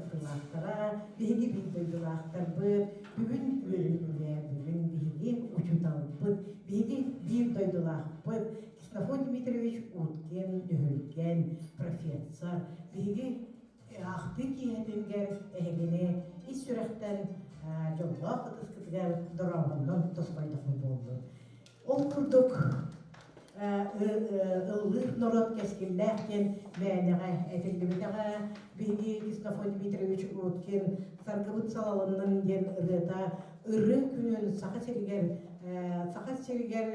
ытылақтара, биһиги бийдойдулаахтар быт, бүгүн үөрүнүлээ, бүгүн биһиги учуталбыт, биһиги бийдойдулаахпыт, Ксенофон Дмитриевич Уткин, үһүлген профессор, биһиги ахты киһэтингер эһигини ис сүрэхтэн жоллоох ытыскытыгар доробоннон тоспойдоху болду. Ол курдук ыллых норот кескиллэхтен мээнэҕэ этиллибитэҕэ биһиги Ксенофон Дмитриевич Уткин саргыбыт салалыннан диэн ырыата ыры күнүн саха сиригер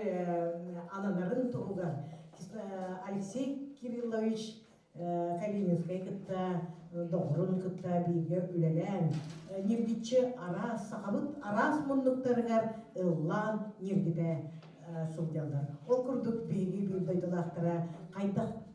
ананарын туругар Алексей Кириллович Калининскай кытта доғрун кытта биге үлэлэн ниргиччи арас сахабыт арас муннуктарыгар ыллан ниргите сылдялдар. Ол курдук биги бирдойдулаахтара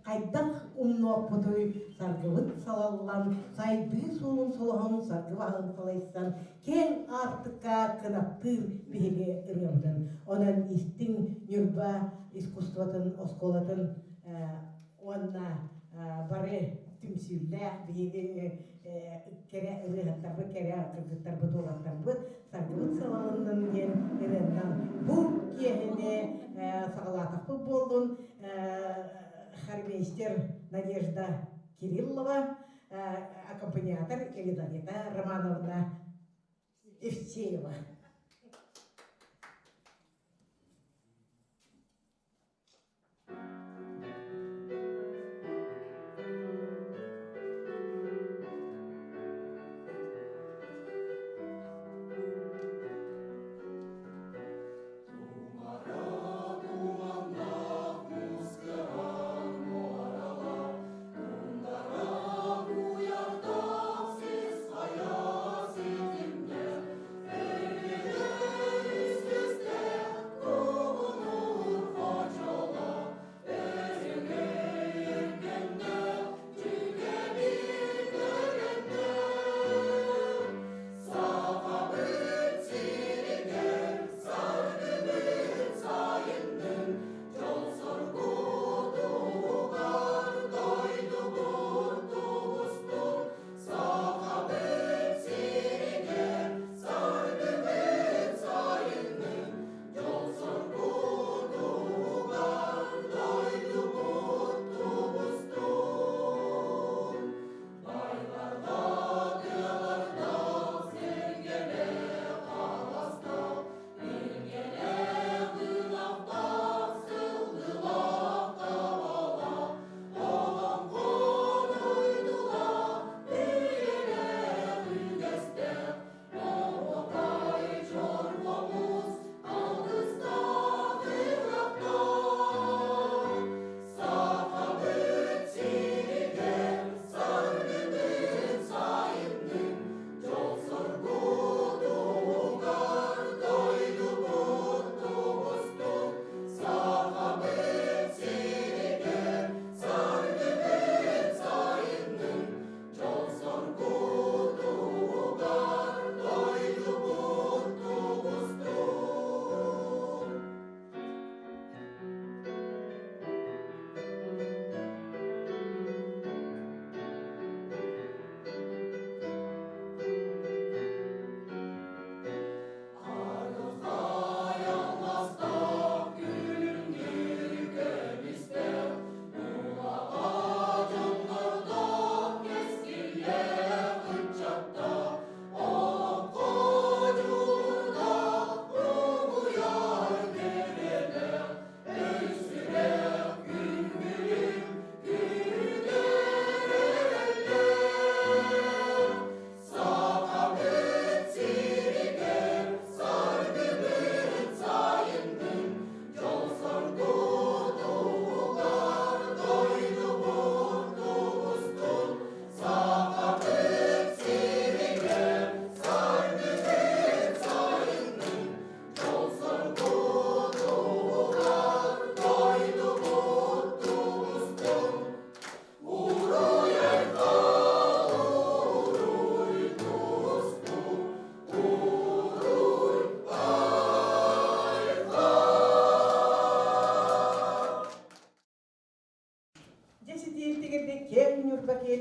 кайдах умнуоппутуй саргыбыт салаллан сайды суун солоһон саргыбаһын салайсан кең артыкка кынаптыр биге ырыамдан. Онан истин нюрба искусствотын осколатын онна бары тимсиллэх биги кере ырыгаттарбы кере кыргыттарбы тугаттарбы саргыбыт салалынан ген эрендан бу киэһине сагалаатахпы болдун хармейстер Надежда Кириллова, аккомпаниатор Елизавета Романовна Евсеева.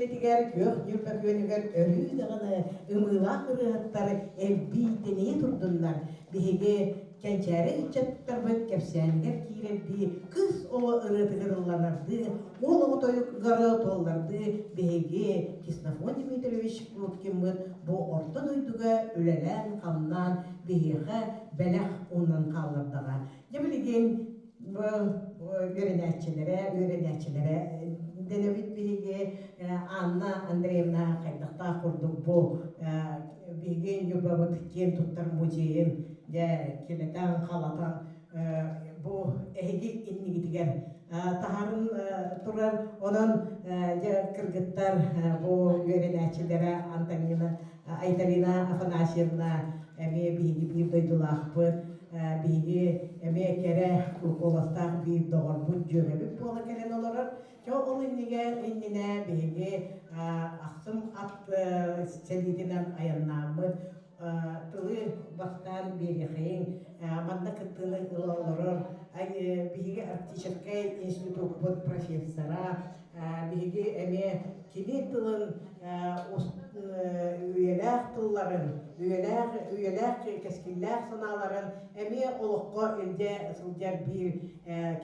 tiger kök yürpek yönüger örü dağını ımıla kırıhtları elbitini turdunlar. Bihege kençere içetler böt kepsenler kireldi. Kız o ırıtıgırılanardı. Olu otoyuk garı tollardı. Bihege Kisnafon Dimitrievich Krutkimut bu orta duyduga ölelen kamdan bihege belek ondan kallardaga. Debiligen öğrenetçilere denebit bihige Anna Andreevna kaydakta kurduk bu bihige yurbabat ken tuttar mujeyin de kiletan kalatan bu ehgi inni gitiger taharın turar onun kırgıttar bu öğrenetçilere Antonina Aytalina Afanasьевна bihige bir doydulakpır bihi kere kulkolasta bir doğar bu cörebi bola kelen olarak çok ol innine bihi aksım at selidinen ayanamı tılı bastan bir yıkayın madda kıttığını ılalarır bihi artişirkay institut profesora bihi kini tılın üyeler tılların üyeler keskiller sanaların olukko elde ısılcar bir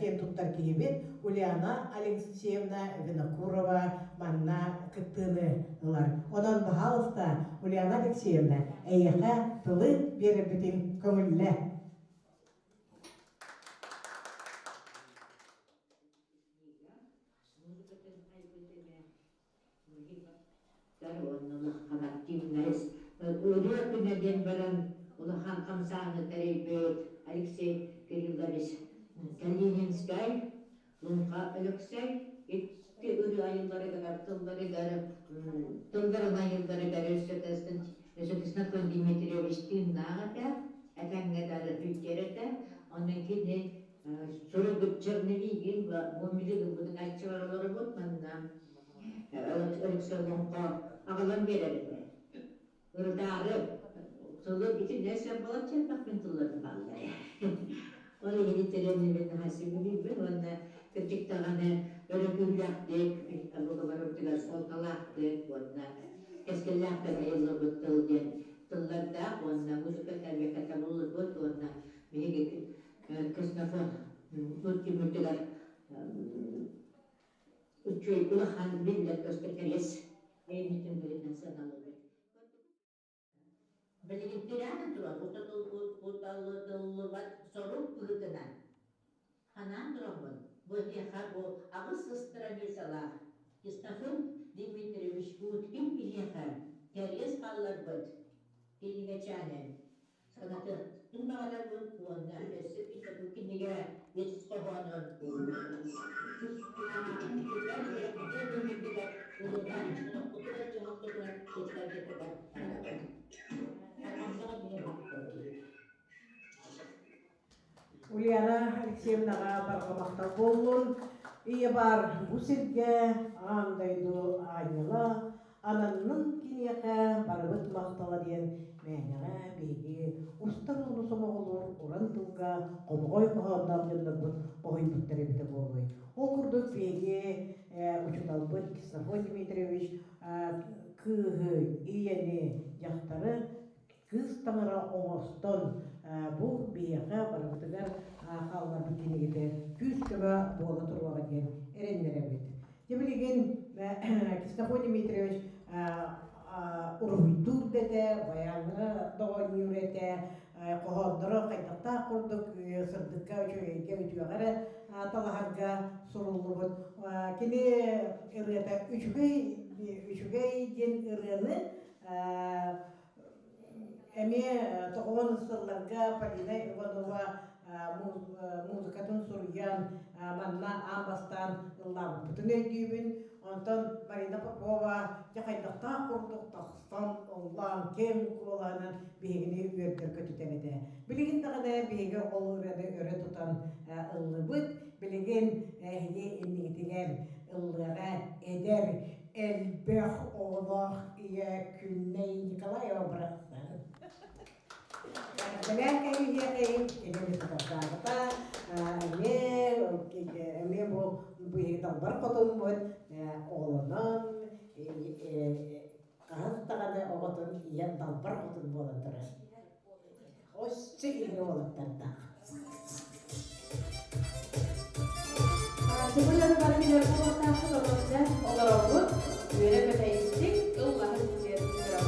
ken tuttar kihibit Uliana Alexeyevna Vinokurova manna kıttığınılar. Ondan bahalısta Uliana Alexeyevna eyyaka tılı bir bütün kömülle. Ödüyorken baran ulahan kamsağını tereybe Alexey Kirillович Kalininskay, Lunka Alexey, etti ödü ayılları kadar, tılların ayılları kadar Özbekistan Dimitrievich Tinnağı'da, efendim kadar hüccerede, onunkini soru bütçerneviyin, bu milli bunun açıvaraları botmanına, Alexey Lunka ağalan verelim. Irdarı, tılır için neyse bulacak bakın tıllarını vallahi. Onu yeni terenli ben hasibi bilmem, onu küçük tağını öyle gülaktık, bu kadar ortaya soltalaktık, onu keskelaktık ayılı bu tıllarda, onu müzik terbiye katabulur bu, onu bir kısnafı, Türkiye mütüler, üçü kulahan millet gösteririz, bütün birinden sanalı. Belirtilen duran, utalıvat sorup bıgıtınan. Hanan duramın, bu hiyakar bu ağız stranisalar. İstafın Dimitrievich Kutkin bir hiyakar. Teryes kallar bıt. Dili geçanen. Sanatı. Tüm bağlar bu kuanna. Nesi bir de bu kinige yetiş kohanın. Uliana Alexeyevnaga barkamakta bolun. İyi bar bu sirge andaydı aynıla. Ananın kiniyaka barbıt maktala diyen meğnere begi ustar onu soma olur oran tılga komogoy kohandan yıllıbıt oy bittere bite bolgoy. O kurduk begi uçudalbıt Kisnafon Dimitrievich kıhı iyeni yaktarı kız tamara oğuston bu biyaga barıtıgar hallar bitini gider. Küs köme boğla turvaga diyen erenlere bit. Debiligen Kisnafon Dimitrievich uruydur dede, bayanı doğan yürete, kohondoro kaydakta kurduk, sırdıkka üçügara talaharga sorulubut. Kini ırıta üçügey gen ırını toğon ısırlarga Palina Ivanova muzikatın suryan manna ambastan ıllar bütün öygübün ondan Marina Popova jakaydıqta kurduk taqstan olan kem kolanın bihini üyerdir kötütenede. Biligin tağada bihiga olurada öre tutan ıllıbıt, biligin hige innigitigen ıllıra eder elbeh oğlak iya künney Nikolayeva bıraksın. Kalian kayak ini kata ini bu kita berkotong buat olonan Kahıttağını oğutun iyen dalbar oğutun bolandır. Hoşça ilgi olaptarda. Sebulan para bilang ko ta ko na overall wala pa tayo stick ko lahat siya dito.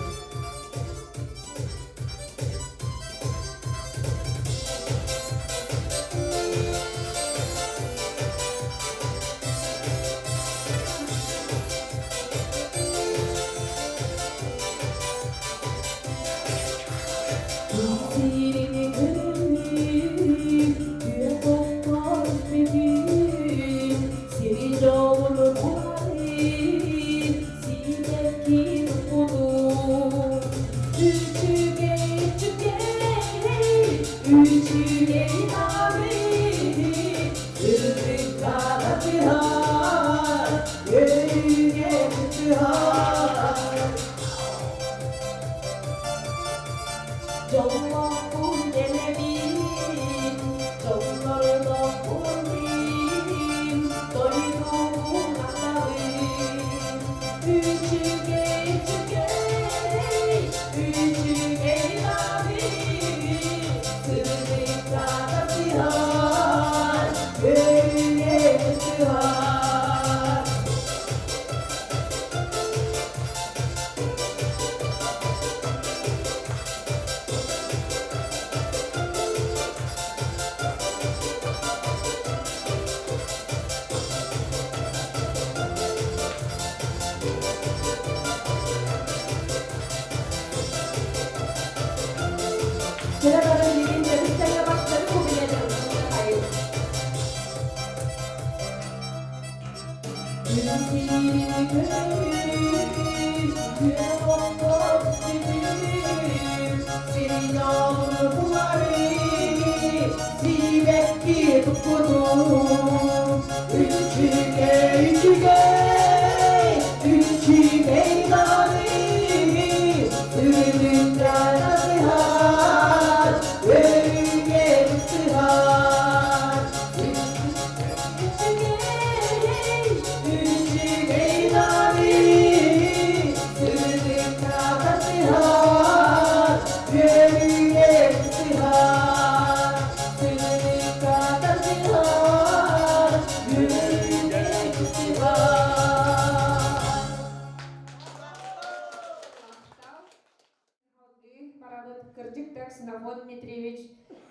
Парабыт кырдьыктар Синофон Дмитриевич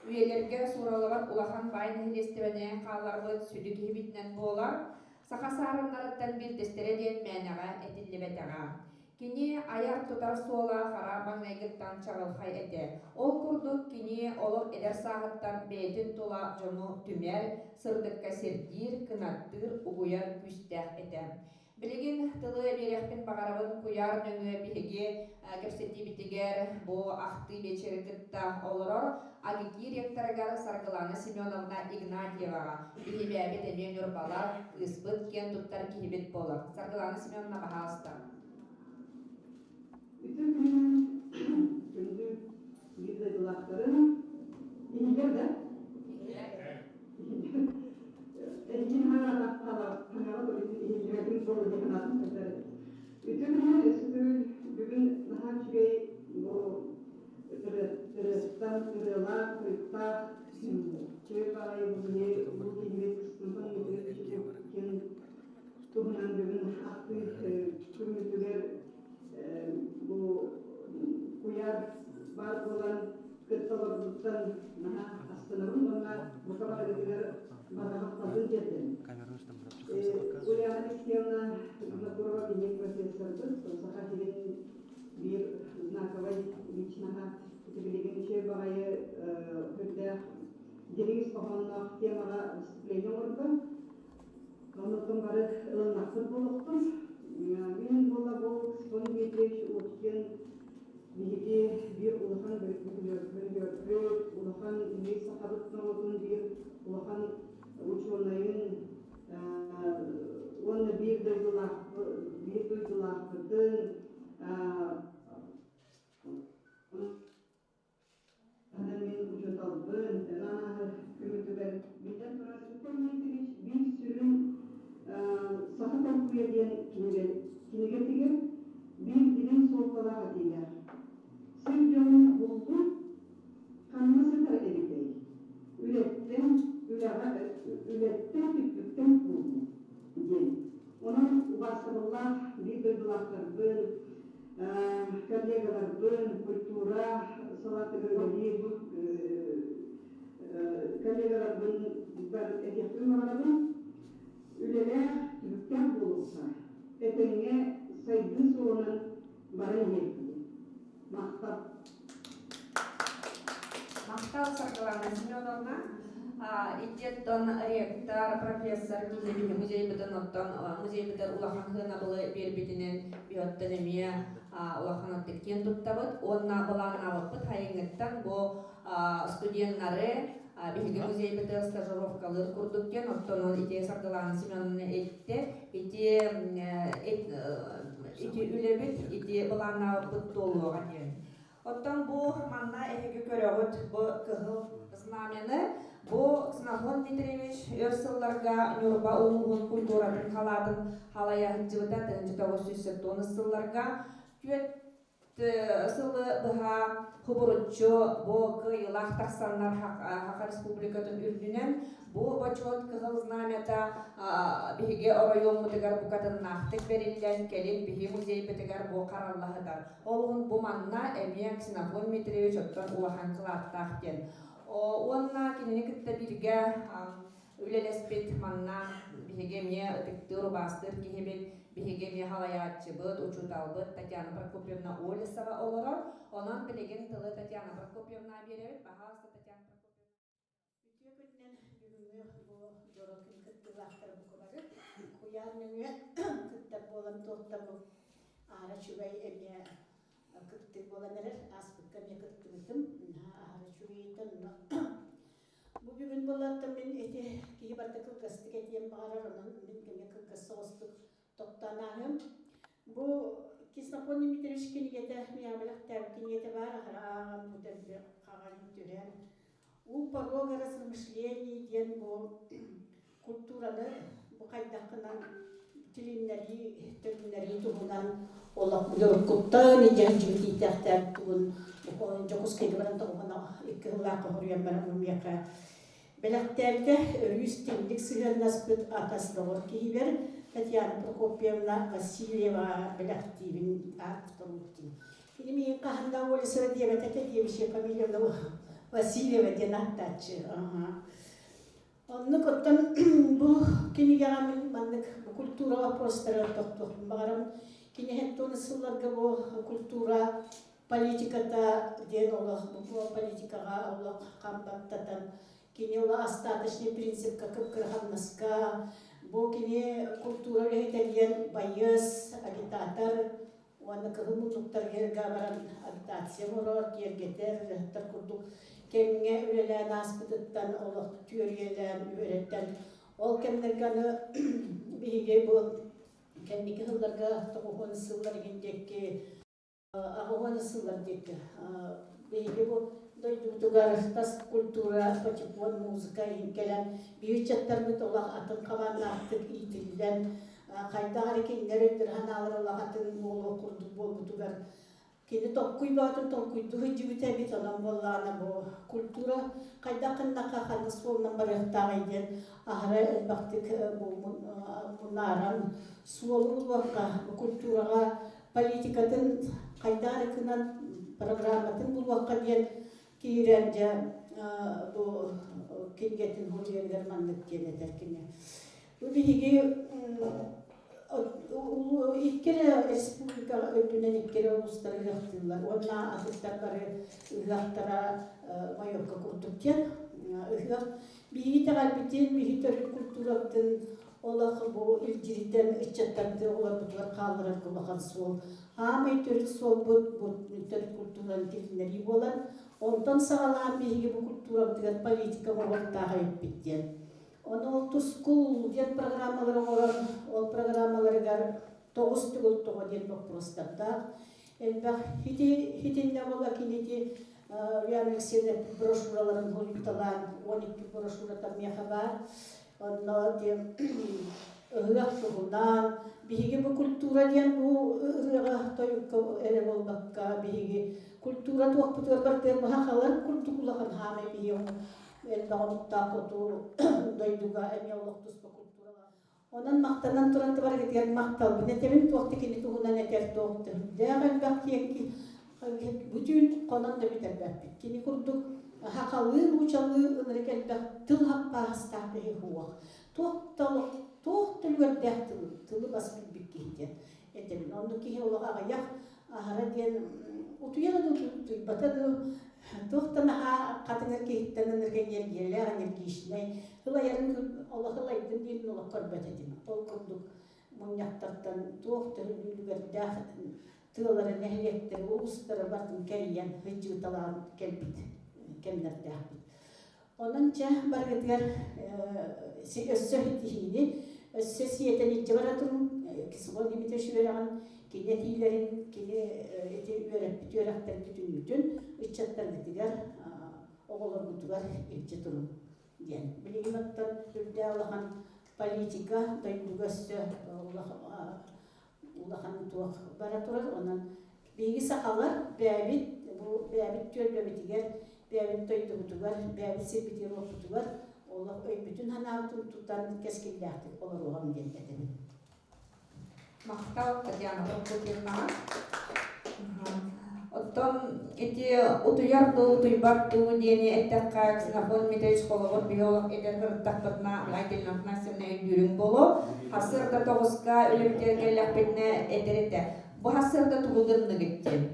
үелерге суралабат улахан байн хилестебене кааларбыт сүдүгибитнен болар. Сахасарыннарыттан бир тестере диен мәнәгә этиллебетәгә. Кини аяр тутар суола харабаң найгыттан чагылхай эте. Ол курдук кини олох эдер сагыттан бейтин тула жому түмер, сырдыкка сердир, кынаттыр, угуяр күстәк эте. Билигин тылы берехпин багарабын куяр нөңө биһиги кепсети битигер бу ахты вечергитта олорор агики ректоргар Саргылана Семеновна Игнатьевага бихибәбит эмен бала ыспыт кен туттар кихибит болар. Саргылана Семеновна бахаста. Bütün gündüz gizli kulakların İngilizce de Engin hala hala da İngilizce'nin soru yapılan bütün bugün daha şey bu tırıstan tırılar tırıkta çevreyi bu gibi kısmından geçirken tuğunan bugün aklı kırmızılar bu kuyar var olan kırtalardan hastaların onlar bu kadar edilir bana fazla geldi. Ulyana Alexeyevna Nakurova binek professordur. Сахатилин bir знаковой личного утверждение чебагая когда делегис похоннах темага выступление орды. Онотон бары ылнаксыз болуктун. Мен бола бул Синофон Дмитриевич Улукин биги bir улахан bir улахан инглиз сахабытын отун bir улахан ученыйын оны bir duydularpıdın men uçutalbın ana kümütüber bizden sonra Sинофон Дмитриевич bir sürü sahat okuya diyen kinegetiger коллегаларбын культура салатыгыргали бу коллегаларбын бар этехтин маганабын үлеле түбүктен болуса этеңе сайдын соонун барын епти мактап Мақтал Саргалана Семеновна, идеттон ректор, профессор, кизебини музей бітін оттон, музей бітір улахан хына бұлы бербетінен биоттенемия улахан оттеккен туттабыт, онна бұлағына бұппыт хайыңыттан бұл студенттары биһиги музей бітір стажировкалыр курдуктен, оттон ити Саргалана Семеновна етті, ити үлебіт, ити бұлағына бұппыт толуға ден. Оттан бу манна эһиги көрөгөт бу кыһыл знамени бу Ксенофон Дмитриевич өрсылларга Нюрба улугун культуратын халатын халая хыджыбыта 1970 сылларга күөт сылы быха хубуруччу бу кыйылах тахсаннар Хака Республикатын үрдүнен бу бочот кыһыл знамята биһиге оройоммутыгар букатын нахтык берилден келин биһи музей бетигар бу караллаһыдар. Олун бу манна эмия Ксенофон Дмитриевич оттон улахан кылааттаахтен. Онна кинини кытта бирге үлелеспит манна биһиге мие ытыктыр бастыр кихибит биһиге мие халаяччыбыт, учуталбыт Татьяна Прокопьевна Олесова олорор. Онан билеген тылы Татьяна Прокопьевна беребит, пожалуйста, Татьяна Прокопьевна. Ütüyekünden bugünü bu jorokun kıttılahtır bu koları. Kuyanını kıttar bolan tohta bu ara çüvey emye kıttı bolanırır. Aspıkkam ya kıttı bitim. Ara çüveyden bu bugün bolattım ben eti kibarta kılkastık etiyem bağırar onun ben kemye kılkası ostuk toktanağım. Bu Kسنofon Dmitrievич kinigete miyamelak tabi kinigete var. Ağam bu tabi ağalim türen. У порога размышлений ден бу культураны бу кайдакынан тилиннери тугунан олак бөлөккуттан иден жибитиктер тугун бу жокус кегебен тугуна иккылак хорьям бара мумяка белактерде юстиндик сыгырнаспыт атасдор кибер Татьяна Прокопьевна Васильева белактивин авторуттин. Илими каханда олесера диебете диебише фамилияда Васильева денаттачы. Онны коттан бу кинигерамин маннык культура вопростары токтоктун багарам. Кинехеттоны сылларга бу культура политиката ден олах бу политикага олах камбаттатан. Кини ола остаточный принцип какып кырханнаска. Бу кини культура лехетелген байыз, агитатор. Уанны кыгымуттуктар гергабаран агитация морор, кергетер, таркурдук. Кемге үлелән аспытыттан олық түйөргелән үйреттен. Ол кемдерганы биге бұл кемдекі ғылдарға тоғуғаны сылдар гендекке, ағуғаны сылдар декке. Биге бұл дойдуғар тас культура, патипон, музыка енкелен. Бейітчаттар бұт олақ атын қабан ақтық итілден. Қайдағары кендер өттір ханалар олақ атын болу құрдық болғытуғар. Кені тоққой батын тоққойдығы жібітәбет olan болағына бұл культура қайдақынна қақаны суолынан барықтағайден ағыра әлбақтық мұнаран суолы бұлуаққа культураға политикатын қайдарықынан программатын бұлуаққа ден кейренде бұл кенгетін ғолерлер маңдық кені тәркіне. Бұл бейге İkkere Respublika ödünen ikkere ulusları ıhtırlar. Ona atıkları ıhtara mayokka kurtukken. Bihi tegalbitin, bihi törü kulturatın olaq bu ilgiriden içetlerdi olabıtlar kaldırar kulakan sol. Hamay törü sol bu törü kultural dilinleri olan. Ondan sağlayan bihi bu kulturatın politika ortağı yapbitten. Onu tuskul diyen programmaları olan, o programmaları gar toğuz tügül toğu diyen vопростарда. Elbaq hitinde ola kineti Rüyanlıksiyede broşuraların hulitalan, 12 broşura tamyaha var. Onu diyen ıhıqaq tuğundan, bihigi bu kultura diyen bu ıhıqaq toyukka ere olbaqqa, bihigi kultura tuğaq putuğar bartır mahaqalar kultukulaqan hame bihigi El dağınıkta kotu doyduga emi Allah'tus bu kultura Онан мақтанан туранты бар кетер мақтал. Бинетемин туақты кені туғынан етер туақты. Дәғал бақ киенки бүтін қонан да бітер бәппет. Кені күрдік хақалын учалы ынырекел бақ тыл хаққа хастақы хуақ. Туақтыл өрдәқ тылы бас білбік кейден. Етемін. Онды кейі олаға аяқ ағара ден утуяны батады. Туақтан қатыңыр кейттен ынырген ергелі ағанер кейшінай. Хыла ярын Аллахы лайдын дейін олақ көрбәт едім. Ол күрдік мұнияқтардан туақтыр үлгердәқ тылары нәхілеттер, ұлыстары бардың кәйен, хыджы талағын кәлбіт, кәмдердәқ бит. Онан жа барғыдығар өссө хетихini, өссө сиетен итчі баратырым, кісіғол немете шүвераған, кене тийлерін, кене өрәппіт, өрәқтер бүтін бүтін, үтчаттар бітігер, оғылар бұтығар итчі тұрым. Білеген аттан үрді алақан политика, дайындығасы улахан туақ бара тұрар, онан бейгі сақалар бәбіт төлбәбітігер, бәбіт тойды бұтығар, бәбіт сербетер оқытығар, олар өй бүтін ханағытын тұттарын кәскелдәқті, олар оған дендеді. Мақтал Татьяна Прокопьевна. Оттон эти утуярду туйбарту дени эттакка Ксенофон Дмитриевич Холовод биолог эдер тахпатна лайтельнат насемне юрин боло хасырда тогуска үлемтергелләпетне эдерете. Бу хасырда тугулдынны геттен.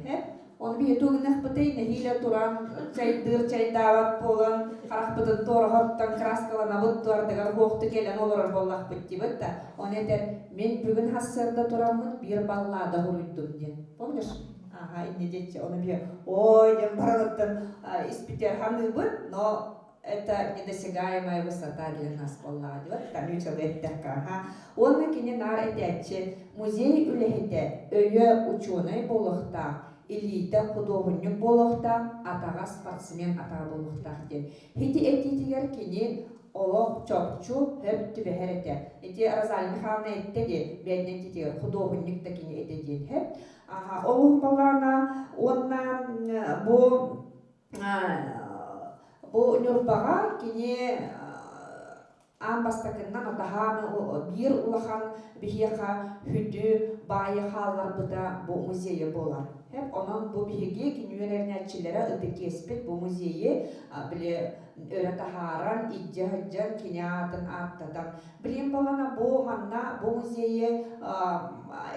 Он бие тугнах бытый нехиле туран чайдыр чайдават болан харахбытын торготтан краскалана буттуардыгар хоқты келен олар боллах быттибытта. Он эдер мен бүгін хасырда турамын бир баллада хуруйдум ден. Помнишь? Ага, и не дети, он мне, ой, я баранаттан испитер ханыбыт, но это недосягаемая высота для нас, Аллах. Вот там и человек такая. Он на киненар эдячи, музей үлехете, өйе ученый болохта, элита художник болохта, атага спортсмен атага болохта. Хити этитигер кини олох чокчу хөп түбехерете. Эти Розалия Михайловна эттеди, бедный титигер художник такини эттеди хөп. Олух балана онна бу нюрбага кини амбастакыннан отаханы бир улахан бихиха хүдү байы халлар быта бу музейе болар. Хеп онан бу бихиге кинюерернячилere ыты кеспет бу музейе биле öğretahаran iddia hıccan kiniyatın attadan. Bilin balana bu manna bu muzeye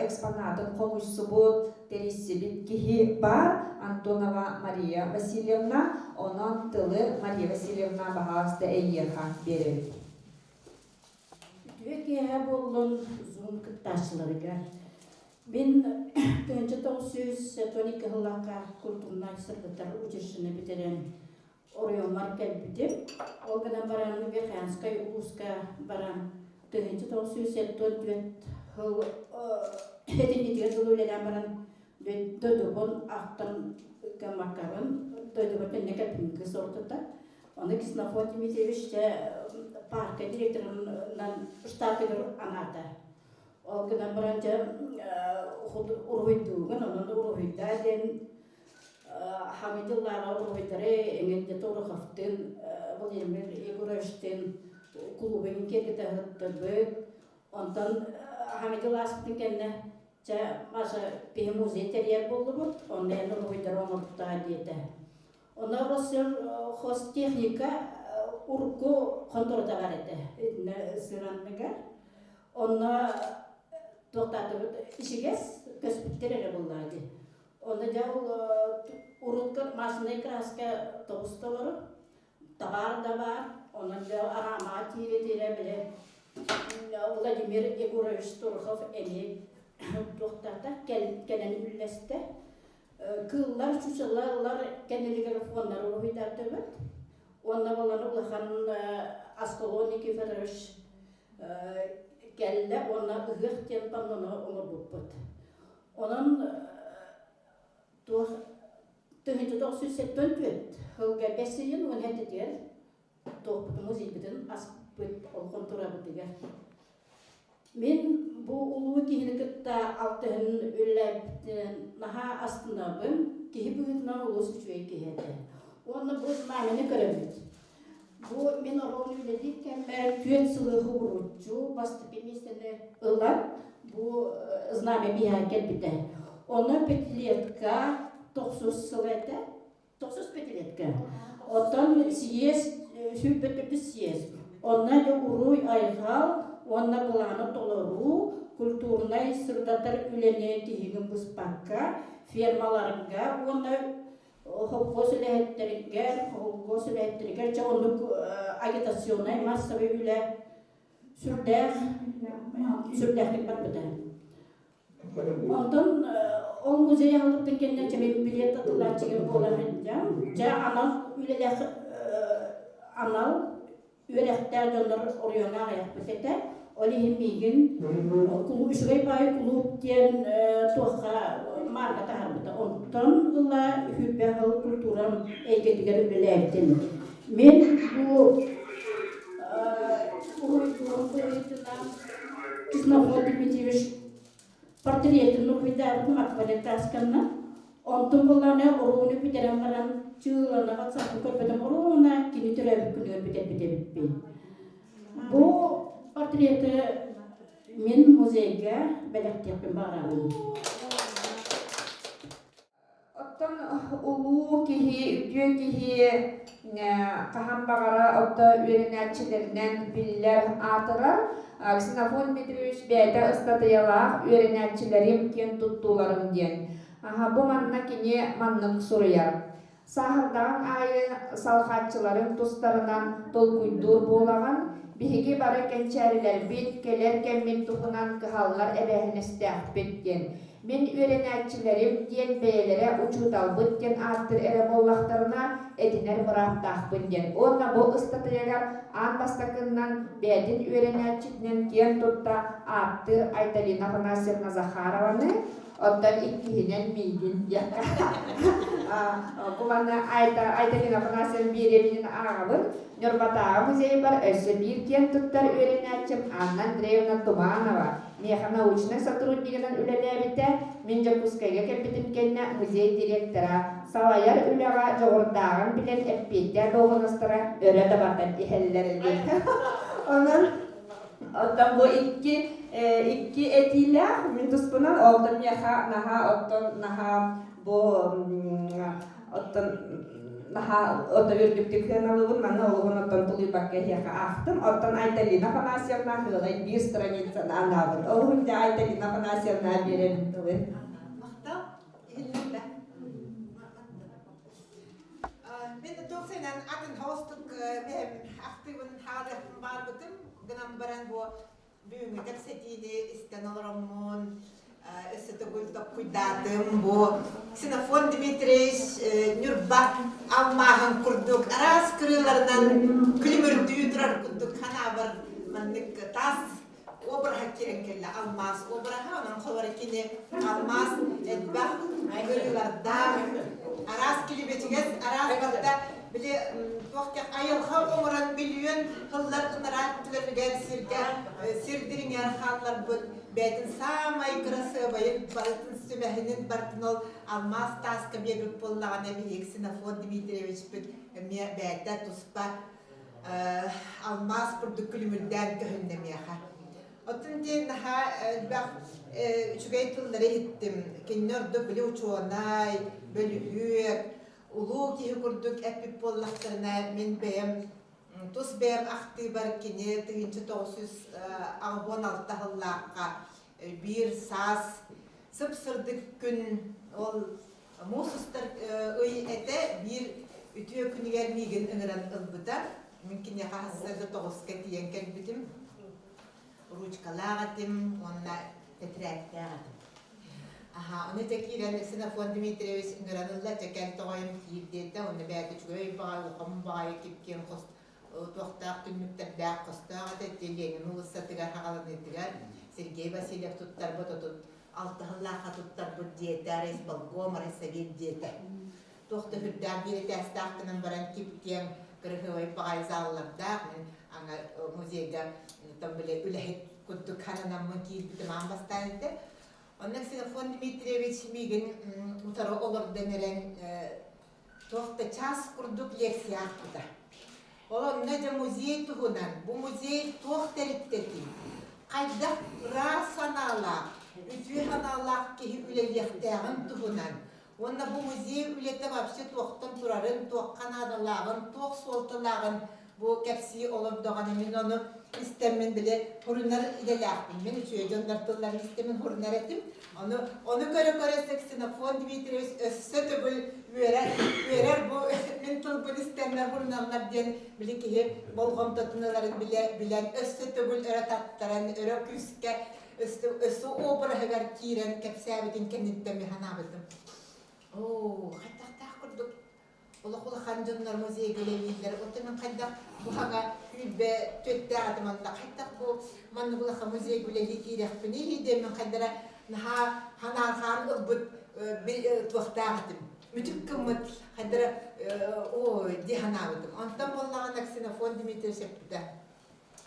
eksponatın komuşsu bu terisi bitkihi var Antonova Maria Vasilyevna, onun tılı Maria Vasilyevna bahasta eyyerha verir. Düğüke bolun uzun kıttaşlarıga. Ben 1912 yıllıka kulturundan sırgıtar ucuşunu bitiren Orion Markel bitim. Olgadan baran bir Hanskay Uluska baran 1974 yıl hedinlidir doluledan baran dödübün aktan kamarkarın dödübün nekat pinkis ortada. Onu Ksenofon Dmitrievich parka direktöründen ştafidir anata. Olgadan baranca uruyduğun onun uruydaden Hamidullah uruyları engelde toru haftin Vladimir Igorovичтен klubun kerkete hıttırdı. Ondan Hamidullah aspıtın kendine Maşa bir muzey teriyer buldu bu. Ondan uruyları onurtta diyete. Ona Rusya hostechnika urku kontrolda var edi. Sıranlıga. Ona toxtatıb işiges köspütterere bulladı. Onda jauh urutkan maşinay kraska toğusta var. Tabar da var. Onda jauh arama tire bile Vladimir Igorovich Turkhov eni toxtata kelen ülleste. Kıllar çuşalar kendileri fonlar uğuydardı bit. Onda balanı ulahan Askolonik Ivarovich kelle ona ıhıhtien panona onu buput. Onun 1974 hılga 5 yıl on hedi diyor. Tohputumuz ibidin aspıt olgun turabı diyor. Men bu ulu kihini kıtta altın üllebden naha astınabım. Kihi büyütünden ulu suçuya kihedi. Onu bu mamini kırabit. Bu men oron üledik kemmer tüet sılığı hurutçu постепеннестене ылар bu знамя bir hareket biter. Onu petletka 900 sılete 900 petletka. Otan siyes süpetüpü siyes. Ona da uruy aygal, ona bulanı toloru, kulturnay sırdatar ülene tihigin buspakka, firmalarınga, ona hopposületteringer, çoğunluk agitasyonay massavi üle sürdeklik var bıda. Ondan o müzeye alıp kendine çemeyi bilet atılar çıkın olahınca, anal üleler anal üyerekler döner oraya ayak bıtete, olihim migin kulu üçgey payı kulu diyen tohka marka tahar bıta. Ondan ıla hübbehal kulturam eygetiger ülelerden. Men bu uydurum kıyıtıdan Kısnafon Dimitrievich portretini nukvidarını akvaretaskanna ondan bulanı orunu bitiren karan çığlarına WhatsApp'ı körpeden oruna kini türevi günü biter. Bu portreti men muzeyge belirtiyapın bağıralım. Оттон улуу киһи, үтүө киһи хаһан багара отто үөренээччилеринен биллер аатырар. Ксенофон Дмитриевич бэйэ ыстатыялаах үөренээччилерим киэн туттууларым диэн. Бу манна кини маннык суруяр. Сахардаган айы салхатчыларын тустарынан толкуйдуур буолаган биһиги бары кенчээрилер бит келер кеммин тухунан кыһаллар эбэһинестээхпит диэн. Мен үөренээччилерим диэн бэйэлере учууталбыт диэн ааттыр эре боллахтарына эдинер быраахтаахпын диэн. Онна бу ыстатыягар аан бастакыннан бэйдин үөренээччитинен киэн тутта ааттыр Айталина Афанасьевна Захарованы оттан иккиһинен миигин диэка. Куманна Айталина Афанасьевна бииреминин аагабын Нёрбатаа музей бар өссө биир киэн туттар үөренээччим Анна Андреевна Туманова. Механаучный сотрудникынан үлелебите Минжакускайга кепитим кенне музей директора Салаяр үлега жогордаган билен эппеттер болгонустара өрө да бартан ихеллерди. Онан оттан бу икки этиле мин туспунан олдон яха наха оттон наха бу оттон наха отто үрдүктүк хыналыбын мана олгон оттон тулуйбакка хияка ахтым оттон Айталина Афанасьевна хылай бир страницаны анабын олгунда Айталина Афанасьевна беребин тылы Мактап илинде. Мен токсенен атын хостук бем активын хадырын барбытым гынан баран бу бүгүнгө кепсетини истаналараммон өссөтө гөлдөк куйдатым бу Ксенофон Дмитриевич Нюрбак алмагын курдук арас кырыларынан күлүмүрдүү турар курдук ханабар мандык тас обраха керенкелле алмаз обраха анан холорекини алмаз эдбак кырыларда арас килибетигес арас барда биле токтак айылха оңоран миллион кыллар ынарат түлергер сирдириңер халлар бут бәтін самай красивый бартын сүмәһинен бартын ол алмаз таска бегіп боллаған әбі Ксенофон Дмитриевич бит бәтті тұспа алмаз күрді күлімірден көхінне меха. Оттын ден наха үчігей тұллары хиттім. Кеннерді білі учуанай, білі үйек, улу кейі күрдік әпіп боллақтарына мен бәйім Тус бәм ахты бар кене 1916 жыллаққа бір сас сып-сырдық күн ол мусустар өй әті бір үтіе күнігер меген үңірін ұлбыда. Мүмкіне қағысырды тоғысқа тиен кәлбітім, ручкалағатым, онына тәтірәттәғатым. Оны тәкирен Ксенофон Дмитриевич үңірін ұлла тәкәл тоғайым кейірдеді, оны бәді чүгөй бағай, ұқым бағай кепкен қост. Тоқтақ түнміктер бәқ қостаға тәттелеңін ұлысатыға қағаланетігер Сергей Васильев тұттар бұд отын алтығылаға тұттар бұд дейті райсполком, райсовет дейті. Тоқты хүрден бері тәстақтының баран кепкен кірғывай бағай залылардақ мен музейге үләхет күдді қананамын кейіп бітім анбастайынды. Оның Ксенофон Дмитриевич меген ұтары олар дәмерен тоқты час күрдік лекция ақпыда. Олонна да музей тугунан, бу музей туох териттети. Кайда ра саналақ, үтү ханалақ кихи үлелектәғын тугунан. Онна бу музей үлетті вообще туақтан турарын, туақ канадалағын, туақ солталағын, бу кәпси олымдаған мен оны истеммен біле хурунар иделәқпін. Мен үшөйден дартылар истеммен хурунар етім. Оны көрі-көрі Ксенофон Дмитриевич өссі түгіл верер бу мен тұлбын истемлер хурунарлар ден біле кейі болғым тұтыныларын білен өссі түгіл өрі таттаран, өрі күске өссі обырығығар кейрен кәпсәбетін кәнеттемі ханабытым. О, қайдақтақ күрдік. Ола ханжоннар музей гэлевийлер. Отымен қайдақ бұхаға үйбе төтті адыманда. Қайдақ бұл манны бұлақа музей гэлевий кейрекпіне деймен қайдара ханархан ұлбыт туақтағытым. Мүтік күміт қайдара де ханабытым. Онтан боллаған Ксенофон Дмитрий Септі.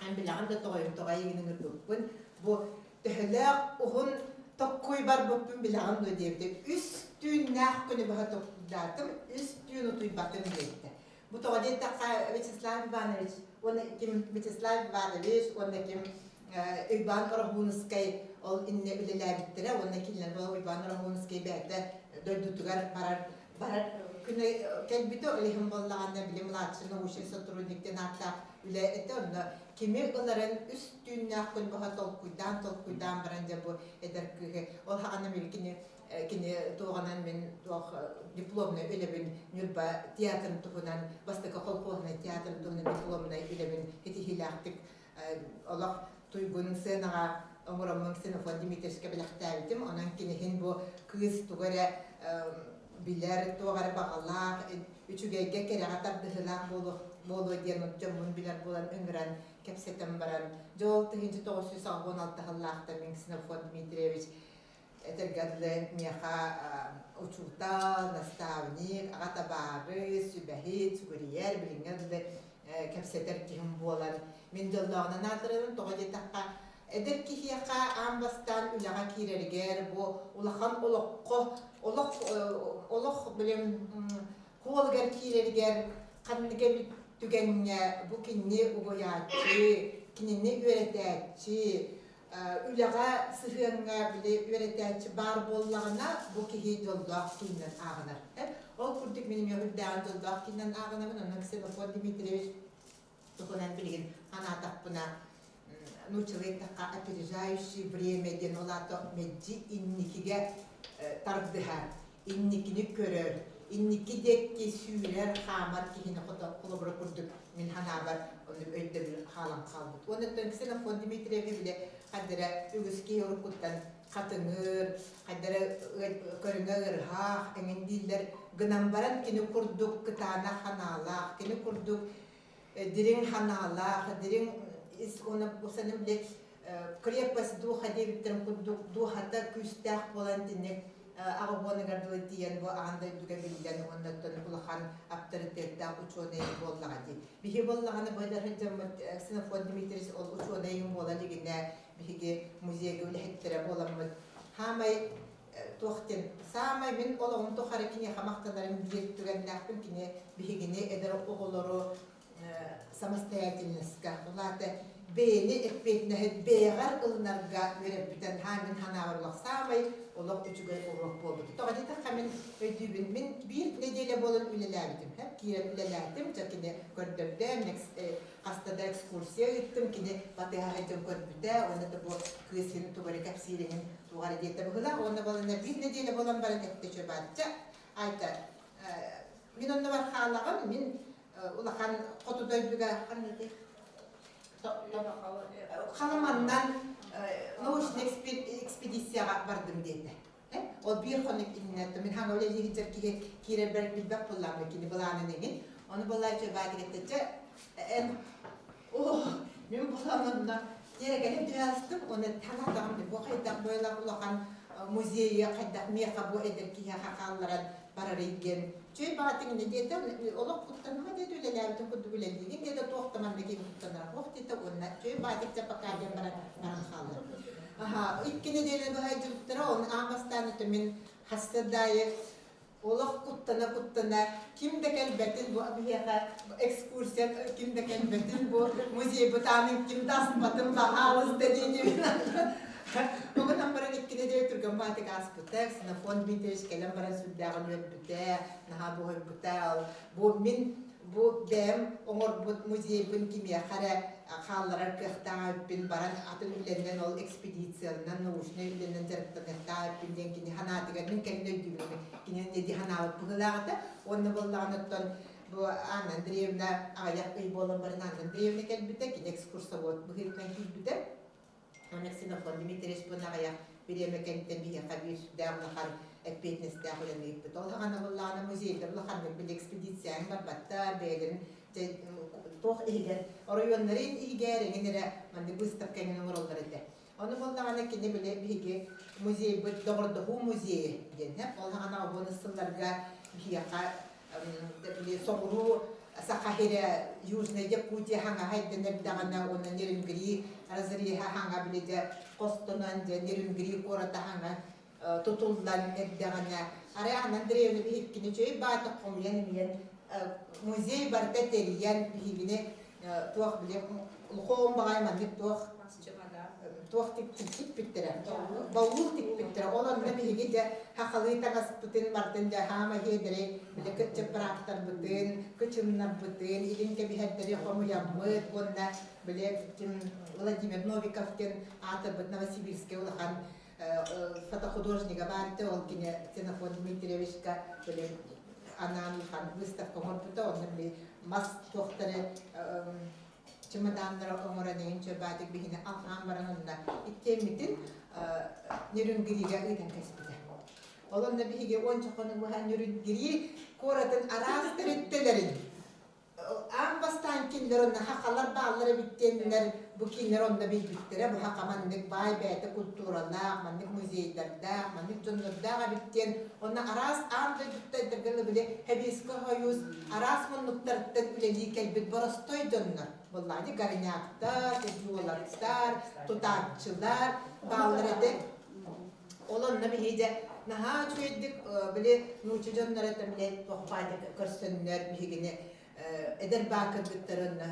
Әмбілаған да тоғай егінің үрдікпін. Бұл түхілік ұғын тоққой бар бұппын білаған да дейбді. Үстін нәқ күні бұға тоқтадым, үстін ұтуй батын дейді. Бұл тоға дейді Вячеслав Иванович, оны кем Вячеслав Иванович, оны кем Иван Орахунскай ол инне үлеләбіттірі, оны келінер бұл Иван Орахунскай бәді дөйдутығар барар күні кәлбіті өлігім болағанда біле младший научный сотрудниктен артақ үлі әті оны кеме оларын үстін нәқ күн бұға толқуйдан баран жа бұл әдір күгі. Ол хағаны мен кені тоғанан мен дипломны өлебін нүрба театрын тұғынан, Востока колхозный театрын тұғынан дипломны өлебін хетихилақтық олақ туйгун сынаға оңырамын Ксенофон Дмитриевичке біліқтәбітім. Онан кені хен бұл кыз тұғары білер туғары бағалақ, үчігейге кереға тардығылақ болу ден ұтжамын білер болан үңіран кәпсетім баран. Жол тұхынчы 916 ғыллақта мен Ксенофон Дмитриевич этергәдле меха учуртал, наставник, ағата бары, сүбәхет, сүгірiyер, біліңгәдле кәпсетер кем болан. Мен жолдағынан ардырын тоға детаққа эдер кихияқа амбастан үліға кейрергер, бұл улахан олық білім қолгар кейрергер, қанныға түгенне бұл кенне ұғыячы, кенне өретәчі, үліға сығыңға біле өретәчі бар боллағына бұл кеге жолдақ кейінен ағынар. Ол күрдік менің өғырдаған жолдақ кейінен ағынамын, оның Ксенофон Дмитриевич тұқынан білген анатақ бұна научилайтаққа опережающий времяден олаты меджи инникіге тардыға, инникіні көрір, инники декке сүйрер қамар кейіні құлыбыры күрдік. Мен хана бар, оны өйді бір қалан қалбыд. Оны Ксенофон Дмитриеві біле қадыры үгіске ұрыққыттан қатыңыр, қадыры көріңі ұрғақ, әңін дейлер гынан баран кені күрдік қытана ханалақ, кені күрдік дирин ханалақ, дирин оны осаны біле крепость духа дебіттерін күрдік духата күстәқ болан тінек ағыбоны ғардылы дейін бұл ағандай дүге білден оннаттан ұлақан авторитетті ученый боллаға дей. Бігі боллағаны бойдары жамыд Ксенофон Дмитриевич ол ученыйын бола дегенде бігі музейге өліхеттері боламыд. Хамай тоқтен, самай мен олығын тоқары кене қамақтанарын директүген нәқпін кене бігіне әдір оғылыры самостоятельностьқа. Олаты бейні әтпетінәхет бейғар ұлынарға өреп бітен хамин ханағырлық самай олық үчігай ұрлық болбыды. Тоға детаққа мен өйдүйбін, мен бір неделе болын үлеләбідім. Кейрен үлеләдім, жақыне көрдірдім, қастада экскурсия өттім, кене батыға қайтым көрбіді, оны да бұл күесінің туғары кәпсирінің туғары деті бұғыла, оны болына бір неделе болын барын әтті чөбатча. Айта, мен оны бар қалағым, мен ұлақан қотудойдыға қанырды. Қаламаннан научный экспедицияға бардым деді. Ол бір қонық иннетті. Мен хаңа өлі егітер кейрер бәрік білбәк болламын кені бұлағынан еңін. Оны бұлай жөй бәді кеттіше. Мен бұлағынан дерегені дүйастым. Оны таңатағым деп. Бұл қайдақ бойлақ ұлақан музейі қайдақ меқа бұл әдір кейі қақаларан барар еген. Чөй бағатыңын деді, олық құттаныма деді өлеләбітін құдды өлелдеген, деді тоқтаманды кейін құттанар. Оқ деді, онына чөй бағатықта пақарген баран қалды. Үткені деді бұғай жүрттіра, оның ағастан өті мен хастадайы Олох kuttana kimde kelbetin bu abiyaga ekskursiya kimde kelbetin bu muzey botanik kimde asmatım da havuz dediğini bugün ambaran ikkide de turgan batik asputek sina fon biteş kelam bara suddagan yöbbüte naha bu höbbütel bu min bu dem onor bu muzey bun kimya kara xallara kıhta bin baran atın bilenden ol ekspedisiyandan nuşne bilenden terkta kıhta bin denkini hanatiga min kendine gibi kine ne di hanalık bugulağıda onu bollağınıttan bu Andreevna ayak bir bolan baran Andreevna kelbite ki ekskursa bot bu hirkan kilbite Onek sinofon Dimitris punaya bireme kentten biya kabir dağlar ekpetnes dağlar neyip tol hana bollağına muzeyde bollağın bir ekspedisyon var batta belerin toh iger orayonların iger enere mande gustaf kenin orolları de onu bollağına kine bile bige muzey bu doğru hu muzey gen hep bollağına bonuslarga biya ka bile soğuru sakahire yüzne yapıcı hanga hayden dağına onun yerin gri Razri hanga bilece kostonan jenerim gri korata hanga tutuldan nedagana araya Andreevna bihikini çoy bata komyan miyen muzey barta teriyen bihigine tuh bile luhom bagay mandik tuh tik bittere bawul tik bittere olan ne bihige hakalı tagas tutin martin ja hama hedere bile kecep praktar butin kecumna butin ilin ke bihedere komu yamut onna bile Владимир Новиковкин атабыт Новосибирске улахан фотохудожника барты ол кине Ксенофон Дмитриевичка били анан хан выставка морпута он били мас тохтары чемодандар омора деген чөбатик бихине алхан баранында иттемитин нерүнгириге ыйдан кеспиде олонда бихиге ончокону бухан нерүнгири коратын арас тереттелерин Ambastan kinlerin hakalar bağları bittenler bu kinler onda bilbittere bu hakamanlık bay beyte kulturada manlık müzeylerde manlık connurda bitten ona aras amca gittaydı bile hebisko hayus aras munluktardan bile likel bit barastoy connur vallahi garnyaktar tezyolarlar tutakçılar bağları de olanla bir hece naha çöydük bile nuçu connura da bile tohbaydı kırsınlar bir eder bakır bitterine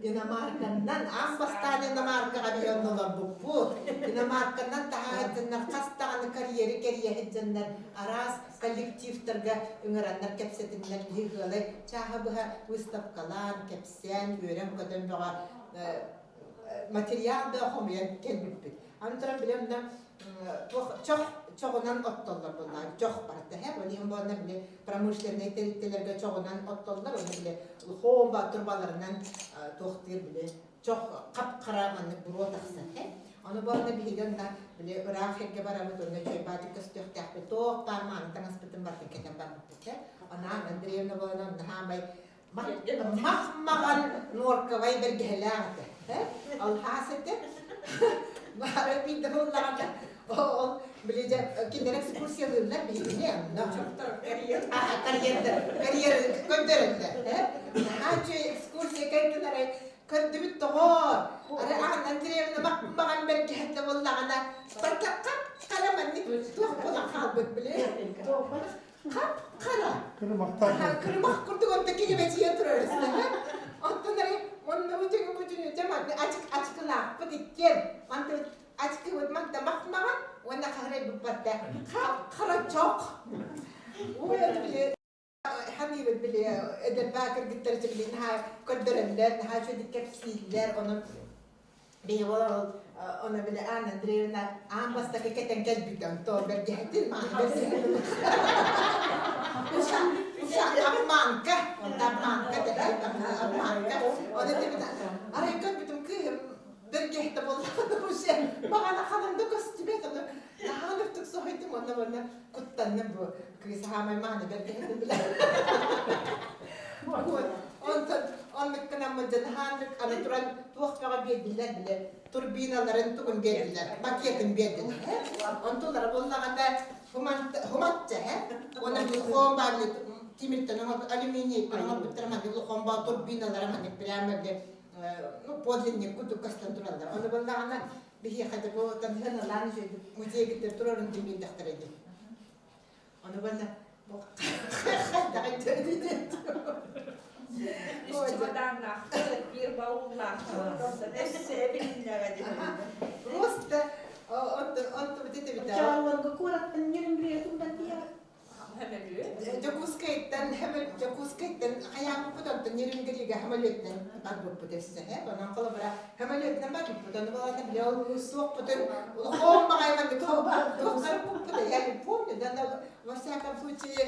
Dinamarka'dan ambastan Dinamarka'ya biyonlar bu Dinamarka'dan tahaydınlar kastağını kariyeri heccenler aras kollektiflerge üngerenler kepsetinler yığılı çahabıha выставкалар kepsen görem kadın bağa materyal da homeyen kelbippi antara bilemden çoğunan ottollar bunlar çok barda hep onun bana bile pramuşlerine teritellerge çoğunan ottollar onu bile homba turbalarından tohtir bile çok kapkaramanlık buru taksa hep onu bana bile de bile rahirge baramı dönüyor çoğu batık kıstıyor tahpe toh parmağın tangas bitim barda keten barda bitti ona Andreevna bana nahamay mahmagan norkavay bergehelağıdı alhasete Mara bir de bunlar o bilece kinder ekskursiyalarlar bir ne kariyer gönderildi. Hacı ekskursiya kendileri kandibit doğar. Ara Andreevna bakmagan belki hatta vallahi ana barkak kalamanlık tuh bula kalbet bile. Kap kara. Kırmak kurdu ondaki gibi yatırırız. Onları onun ucunu cemaat açıklar pedikken mantu açıkı mantu bakmagan ona kahre bipatta kara çok o bile hani bile eder bakır gitar bile ha kodderler ha şu dikepsiller onun bir ona bile Andreevna ambasta keten kelbiden to bergehdin man Manka, manka de manka. Ona da bir araya gördüm ki berge de vallahi bu şey. Bana kadın da kostüme de. Hanım tık sohaydım ona kuttanım bu. Kız hamay mani berge bile. Ondan kanamıcan hanım anaturan tuğka bediler bile. Turbinaların tuğun bediler. Makiyetin bediler. Ontulara vallahi da humatça he. Ona bir homba Timirten ama alüminyum ama bitirmem diye komba turbinalar hani bilemedi podzemlik kutu kastanturalar. Onu bana bir hadi bu tanınan lan şey müzeye gitti turun diye daktarıydı. Onu bana bu daha dönüyor. Üç çamadanlar, bir bavullar, ondan hepsi bilinler. Просто он вот это ведь Чааларга куораттан неринглиятундан тиа. Hemen öyle. Жакускайттан хэмэл жакускайттан хаяаппутан нэрингэрига хамалеттан багбуппут эссэхэ онон колобра хамалеттан багбуппут онон балана бляу суоппутан хоомбагайман тохарпуппут я не помню да во всяком случае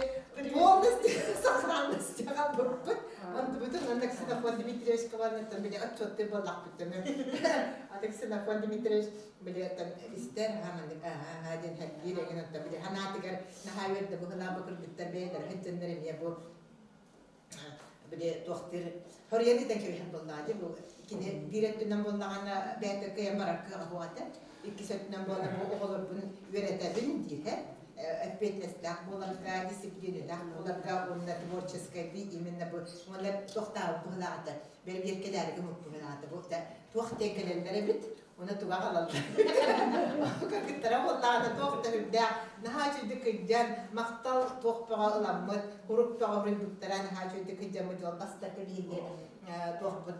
полностью сохранность багбуппут он бутун он Ксенофон Дмитриевич каванаттан биле отчетты баллахпуттан Ксенофон Дмитриевич биле тан истер хамандык хадин хадиреген оттан биле ханатыгар нахайверде бухла bakır bitterbeler hıttınlarım ya bu böyle doktor höriyeti de köyhen bolladı bu ikine bir ettinden bollağına beter kıyam barak kıvata iki settinden bollağına bu oğulur bunu öğretebilin diye etbetnesler bollağına disiplinler bollağına onunla tvorческая bir iminle bu onunla doktor bollağıda benim yerkeler gibi bollağıda bu da doktor kelellere bit ona tuvağa alalım. Kakıttara bollağına doktor da نهاجد كجان مقتل توقع لمد هروب تعبر بتران نهاجد كجان مجال قصد كبير توقع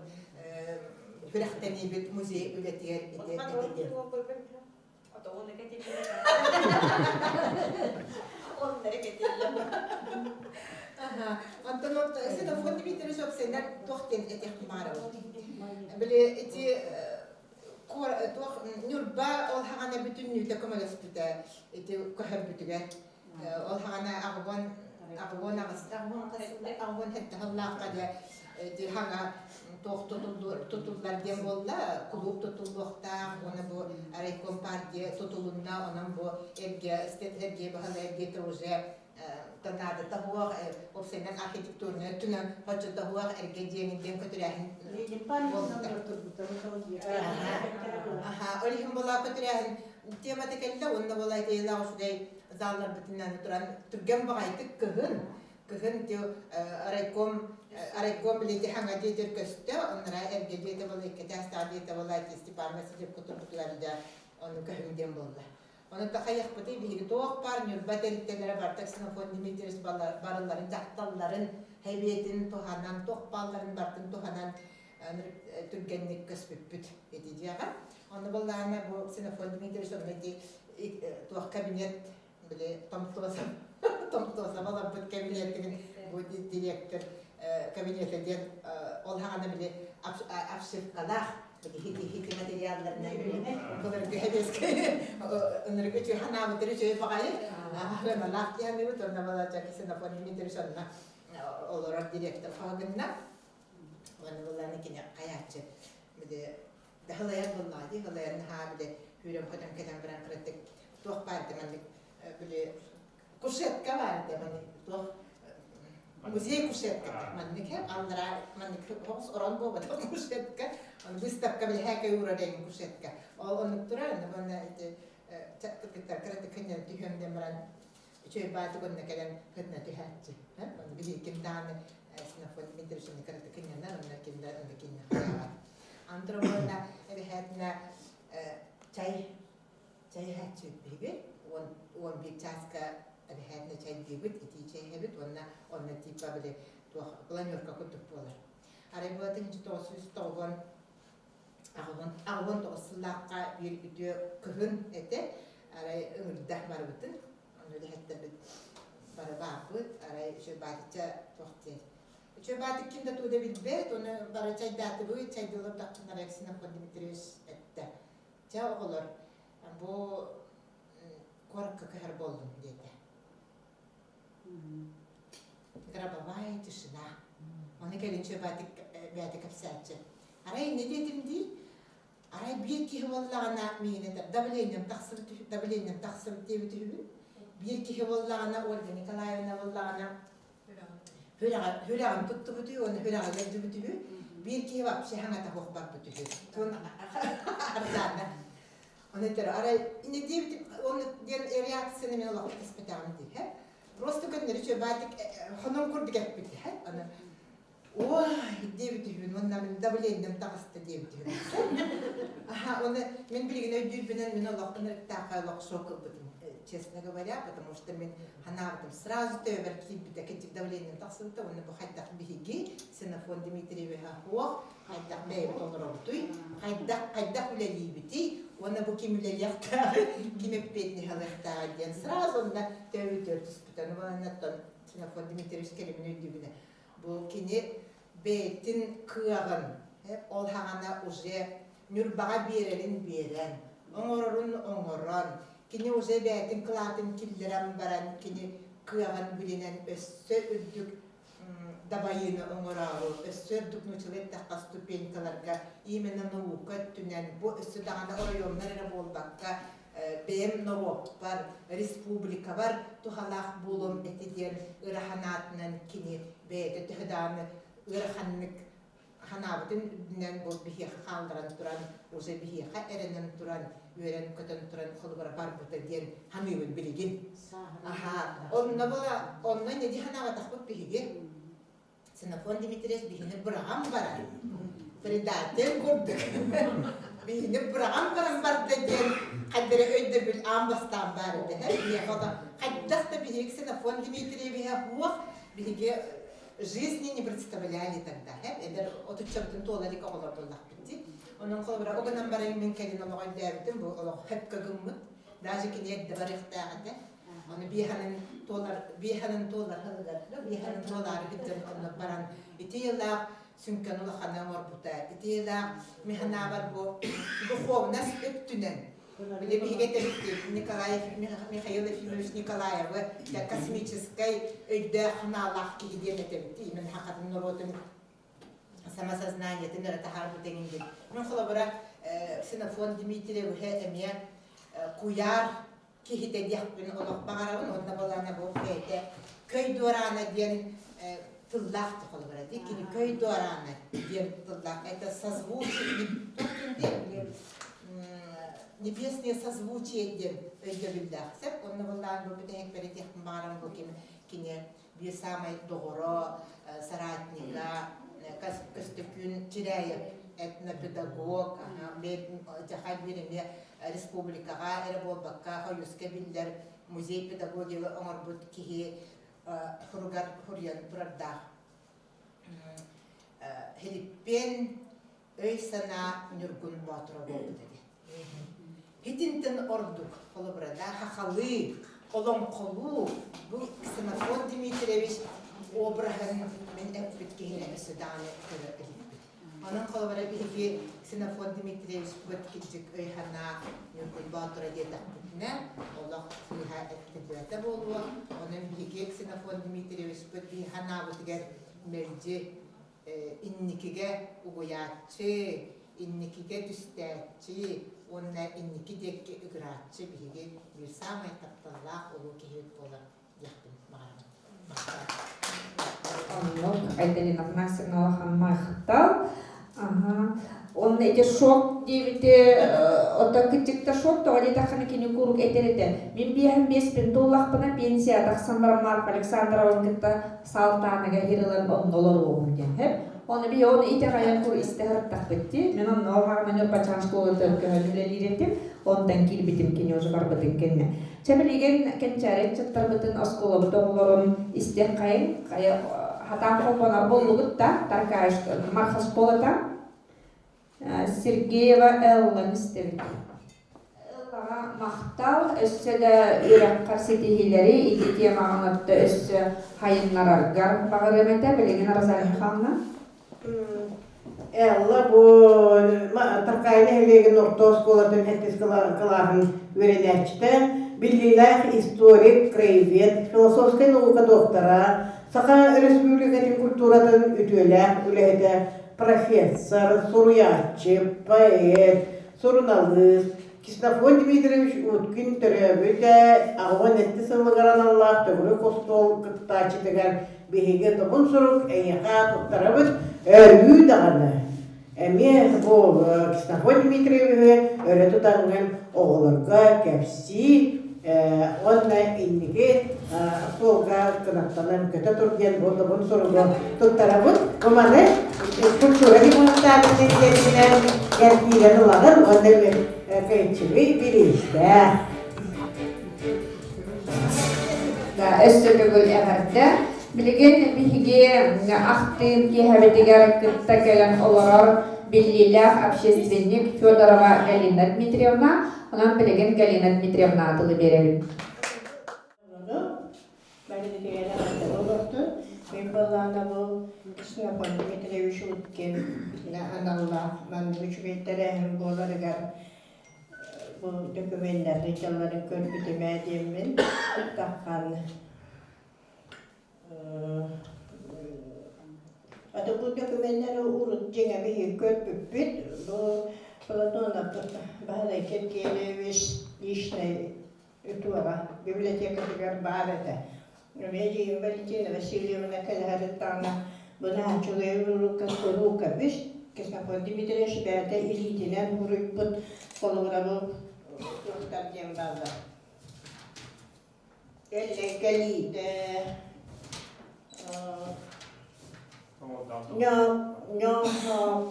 فرحتني بيت موزي بيتير أنت نقط سيدا فوتي بيتر شوف سيدا توختين إتيح مارو بلي إتي كور توخ نوربا أول حاجة بتون نيوتا كم لسبتا إتي كهر بتوجه أول حاجة أغوان حتى هلا قد إتي حاجة توخ تطلع ديم ولا كلوب تطلع تام ونبو أريكم بارتي تطلعنا ونبو إرجع إرجع بهلا إرجع تروجع تنادى تهوى وبسنا الأركيتكتور نتنا هذا تهوى إرجع جيني ديم كتريهن أولهم بلا كتريهن تيما تكلم ولا بلا يلا وشدي زالر بتنا نتران ترجم بعيتك كهن تيو أريكم اللي تحنا جيتر كسته أننا إرجع جيت بلا كتاس تعدي تبلا تستيبان مسجد كتر كتر ده أنو كهن ديم بلا أنا تخيل بتي بيجي توق بارنير بدل تجرب برتكسنا فون ديمتريس بالارن تحتلارن هيبيتين توهانان توق بالارن برتن توهانان ترجعني كسب بيت يتيجيها أنا بالله أنا بو سنا فون ديمتريس أمتي توق كابينيت بلي تمتوسا بالله بيت كابينيت بو ديريكتور كابينيت ديال أولها أنا بلي أبشر كلاه هيك ماتيريالنا بدر جهدس نرجع حنا بترجع بقايا أنا لاقي أنا بتونا بلا جاكي سنفوني ميترشنا أولورا ديريكتور فاغنا وأنا والله نكني قيادة بدي دخل يا بالله دي خلا ينها بدي هيرم كتم بران كرتك توه بعد منك بدي كوشت كمان منك توه مزيك كوشت منك أندرا منك هوس أورانبو بدو كوشت أنا بستبقى بالهاكا يورا دايما كوشتكا أو أنا ترى أنا بنا تذكرت كنا تهم دمران شوي بعد كنا كلام كنا تهاتي ها أنا بدي كنا عن سنفون مدري شو نكرت كنا أنا كنا خيارات أنترا بنا بهاتنا شاي هاتي بيجي وان بيتاسكا بهاتنا شاي بيجي إتي شاي هبت وانا تيبا بدي توه بلانيوركا كنت بولا أريبوا تنجي توسوس توغون أغلون توصلقة بيربيتو كهن إتى أراي أمرده مربوطن أنا ده حتى بربابود أراي شو بعدها توختي شو بعد كندا تودا بالبيت وأنا برجع داتبوي شيء دولار دكتور نركسنا فون ديمتريوس إتى جا أغلر أبو كورك كهربولم ديته كرابا واي تشنا أنا كلين شو بعد كبساتة أراي نديتم دي أراي بيركي هو الله أنا مين ده دبلين تخسر تيبته بيركي هو الله أنا أولدني كلاي أنا والله أنا هلا عم تطبطي وأنا هلا على جبته بيركي هو بشي حاجة تهوخ بابته تون أرزانا أنا ترى أراي إن ديبت وأنا ديال رياكسيون من الله كسبت عندي ها روستو كنا ريشة بعدك خنوم كرد جبته ها أنا واه ديبته من من دبلين نمتقصت ديبته أها وأنا من بلي نجيب بنا من الله قنر تاقى لق شوك بدين честно говоря, потому что мен ханавтым сразу төвер кибита кетик давлением тахсылта, оны бу хайдах биги, Сенафон Дмитриевич Ахуах, хайдах бейб толроптуй, хайдах улялибити, оны бу кимилелехта, кимеппетни халехта ден сразу онда төвер тörtüспүтөн, оннаттан Сенафон Дмитриевич келимин өйдүгүнө. Бу кини бейтин кыагын, ол хагана уже нүрбага берерин берен, оңорорун оңорон, кини уже бейтин кылатын киллерен баран, кини кыагын билинен өссө үрдүк дабайыны оңорау, өссө үрдүк нучилеттаққа ступенькаларга, именно наука түнен, бу өссө дағана районлары болбаққа, бем новоп бар, республика бар, тухалақ болым этиден ыраханатынан кини бейті түхданы ыраханнык ханабытын үдінен бұл бихеха қалдыран туран, уже бихеха әрінен туран, үйрен көтін туран қолыбыра бар бұта ден хамыйын білеген. Онна бола, онна неде ханабатақ бұт бихеге. Сенафон Дмитриевич бихіне бұрағам барар. Предатель көрдік. Бихіне бұрағам барам барды ден қадыры өйді біл амбастан барды. Қаддақты бихеге Сенафон Дмитриевич хуақ бихеге жизни не представляли тогда. Эдер отучабытын толарик оғылар боллақ бітті. Оның қолыбыра оғынан барайын мен кәлін олығын дәбітім, бұл олық хөп көгімміт. Даже кенетті барықтағыды. Оны бейханын толар хылыдар. Бейханын толары біттен оны баран. Ити елақ сүнкен ұлықаны орбута. Ити елақ механа бар бұл. Духовнас өптінен. Или Михаил Ефимович Николаев, космической өйді ханалақ кейден етебітті. Мен хақатын нұротын самосознание, тінер тахар бұтеңінден. Мен қолабыра Сенафон Дмитриевич әме куяр кейді дияқпен олық бағарауын, онда болана бұл кейді көй дораны ден тыллақты қолабыра. Декені көй дораны ден тыллақ. Это созвучие, небесные созвучие ден өйдебілдақ. Сәп, онны болан бұл бүтәнек бәретек бағарауын бұл кене бір самай доғыро, соратнига, Костюкюн Чиряев, этнопедагог, жахай береме республикаға, әрі болбаққа, Хойуске білдер, музей педагогия оңыр бұд кеге хұргар хұриян тұрардақ. Хеліппен өй сана нүргін батыра болды деді. Хетінтін ордық, қолы бұрада, хақалы, қолын қолу, бұл Сенафон Дмитриевич обрахын мен әппет кейіне өсіданы көрі әліппет. Оның қолыбара бігі Сенафон Дмитриевич бұт кетжік өйхана нүргін батыра дедіқ бүтіне, олық құйға әттілеті болуы. Оның бігі Сенафон Дмитриевич бұт өйхана бұтығар мәрді инникіге ұғыятчы, инникіге түстәтчі, онна инники декке үгіратчы бігі бір самай тапталақ олу кейет болар яқтың мағарым. Айдалина Гнасина Лоханмай Хаттал. Он эти шок девите ота китикта шок то ali таханы кини курук этерете. Мен биэхэм беспен доллахпына пенсия тахсандар Марк Александровна кытта салтаныга хирылан оннолор болун ден. Оны би оны итегаян кур истехарат тахбетти. Мен оны олхагына нөрпачан школы төлкөһөлүлелиреттим. Ондан килбитим кини уже барбытын кенне. Чемелиген кенчарет чаттарбытын оскола бутоголорун истех кайын хатан колбонар боллугутта таркааш мархас полата Сергеева Элла истебит. Эллага мактал өссөдө үрөк карсетихилери ити темагынатты өссө хайыннараргар багырымета билеген аразарын ханна. Элла бу таркайны хелеген ортос колатын хеттес кылаһын үйренәчте, биллилах историк, краевед, философская наука доктора, Саха республикатын культуратын үтөләк үләһедә профессор, суруячы, поэт, журналист, Сенафон Дмитриевич Уткин төрөбүтә агын этти сылыгаран Аллах төгүрө костол кыттачы дегән биһиге томун сурук эйха туттарабыт өрү даганы. Эме бу Сенафон Дмитриевич өрө тутанган оголорга кепси онна инниге солга кынактанан көтө турген болду бун суругу туттарабыт. Команы культура демонстрациясы менен яркирен улаган онда кайчыгы билиште. өссөтөгүл эһэрдэ билеген биһиги ахтын киһэбитигэр кытта келен олорор биллилях общественник Федорова Галина Дмитриевна, онан билеген Галина Дмитриевна атылы беребин. Мен баллана бұл Снапон Дмитриевич Уткин аналла мен үчүгейтерем боларыгар бұл документтарды жалларын көрбүтүмө деймин таккан. Ата бұл документтер урут жеңе бии көрбүппүт. Бұл Платонов баалай кеткелебиш личный утуага библиотекадагар бар эте. Медиа Валентина Васильевна Калхаретана Боначуле Рука биш Кеснапон Дмитриевич бәрдә илитинен бурыппыт колгырабы тартем база. Элле калите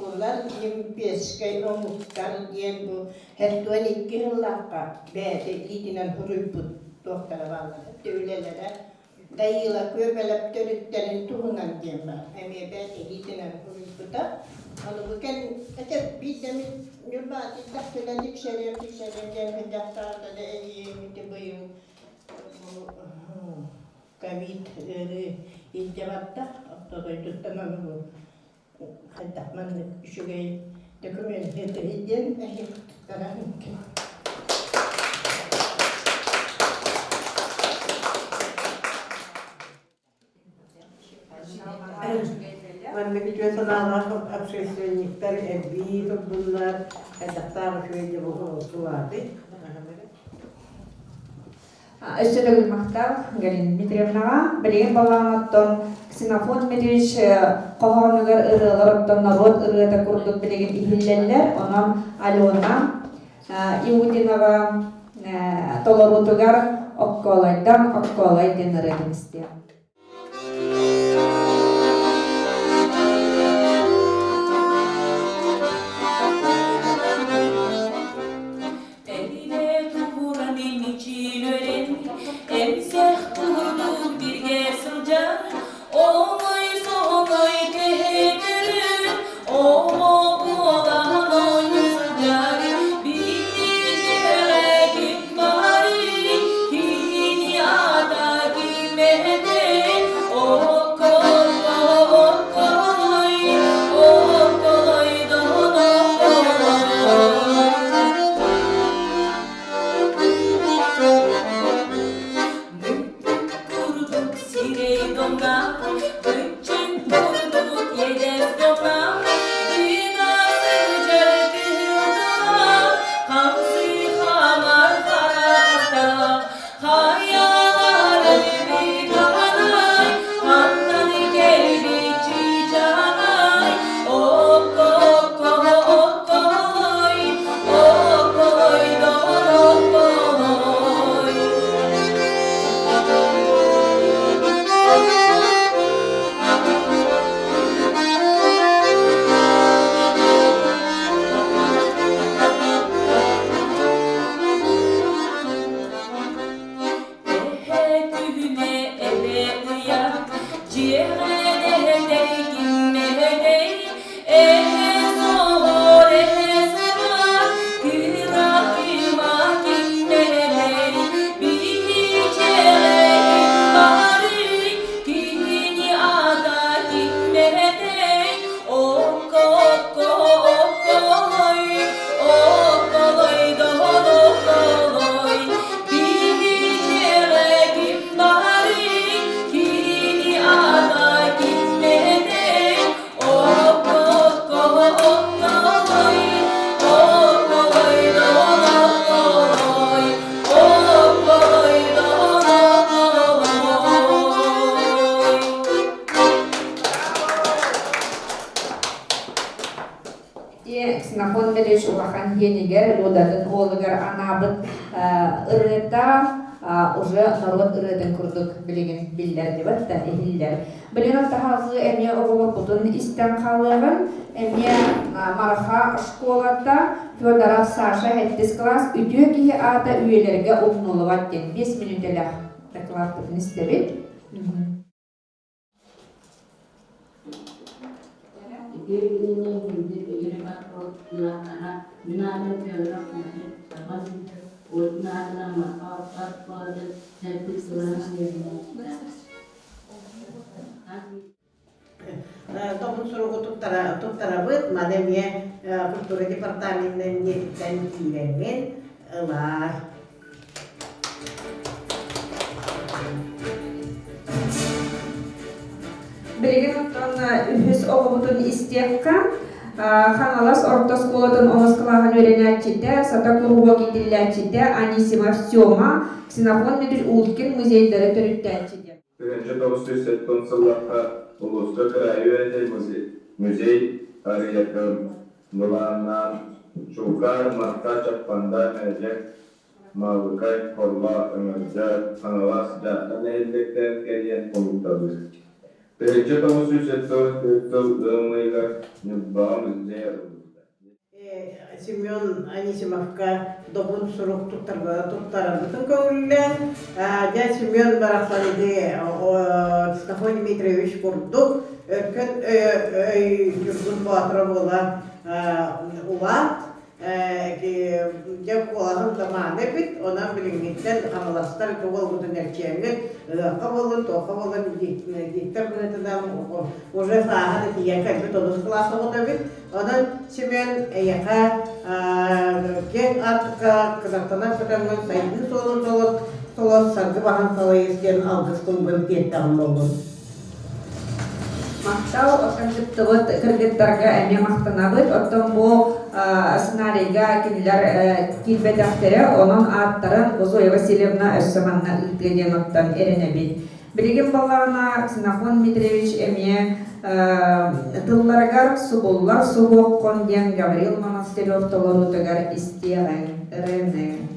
кулар импескай омуктар диен бу хеттуани киллакка бәрдә илитинен бурыппыт тохтара төвлеләре Дайыла көбелеп төрүттерин туһунан дема. Эми бәте гитенен хурупта. Аны бүкен этеп биддеми нурбати тактыдан тикшерем ден жактарда да эмите быйыл. Ковид индебатта оттогой туттамам бу. Хантаман үшүгей документ хетиден эхи тарахын. Мемлекет саналган общественниктер эбби bunlar эдактагы шөйдө буларды. Өссөтөгүл мактал Галина Дмитриевнага билеген балааңаттон Ксенофон Дмитриевич кохонугар ырыларыттан народ ырыта курдук билеген ихиллеллер, онан Алена Иудинова толорутугар окколай денерегинисте. Ксенофон Дмитриевич улахан енигер лодатын олыгар анабыт ырыта уже народ ырытын курдук билеген биллер деп атта эхиллер. Билен тахазы эмне оголор бутун истен калыгын эмне мараха школада Федоров Саша 7 класс үтө ки ата үелерге умнулугат ден 5 минут эле кылаптын истебит. Томун суругу туттарабыт, мадемье культура департаментинен нетиттен кииренген ылар. Билген оттон үһүс оҕобутун истиэкка Ханалас орто сколотун омоскалахан өренячите, сата кургуа китиллячите, Анисимов Сёма, Ксенофон Медведь Улкин музейдері төрүттячите. Birinci 980 сыллаққа Улусту Крайуэде музей арыякын Буланнан Чукар Марта Чаппанда Мәжек Малыкай Корла Өмірді Ханалас Жақтан Әйдіктен Керен Комитабы. Birinci 984 ылмыйға Нүббамыз Зеру. Семен Анисимовка добун сурук туттарабытын көңүллен. Я Семен барахланиде Стафон Дмитриевич курдук. Өркөн жүргүн батыры бола улат. Жеп колағын заманы бит, онан білінгеттен қамаластар туғыл бұтын әрчеңгін, қабылын, тоқабылын, диктер бұнытыдан уже сағаны тиген кәлбіт оныз классы бұты бит. Онан Семен әйеқа кен артыққа қызақтана көтәңгін сайдың солы сарғы бағын салы ескен алғыз құлбын кеттағын болын. Мактау оттон кыргыттарга эме мактанабыт, оттон бу сценарийга кинилер килбедахтере, онун аттарын Зоя Васильевна Өссаманна үтлеген оттон эренебит. Билген балларына Ксенофон Дмитриевич эме тылларгар субуллар субоккон ден Гаврил Монастырев толорутыгар истиеген эренеген.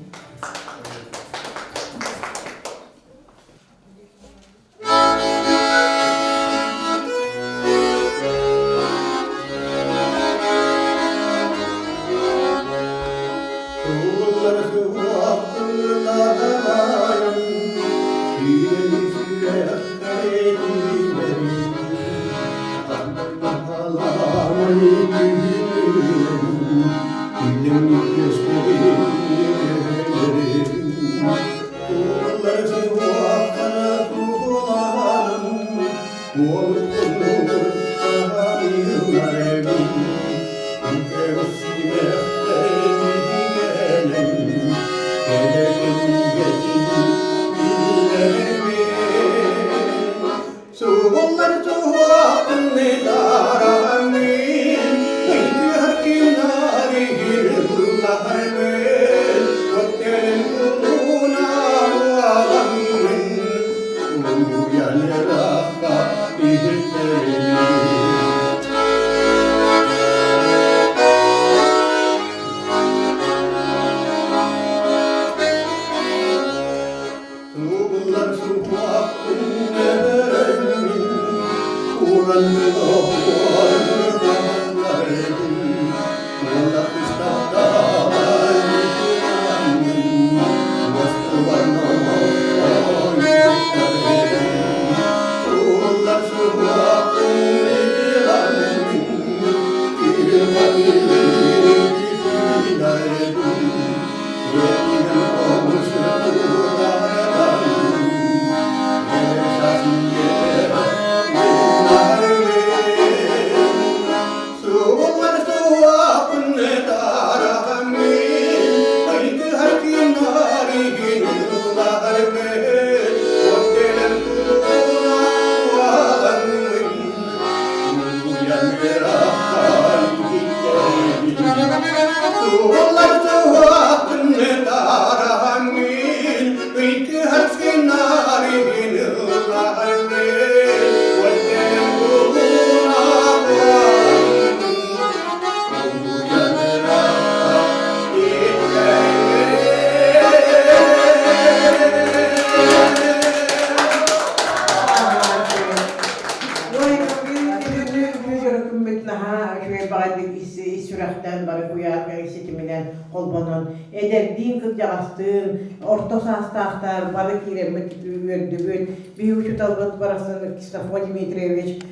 көрбүт наха шуй багадык исүрахтан бары куяк сетименен колбонон эдердин кылжагастын орто састактар бары киремет үрдүбүт бии учуталбыт барасын Кристофор Дмитриевич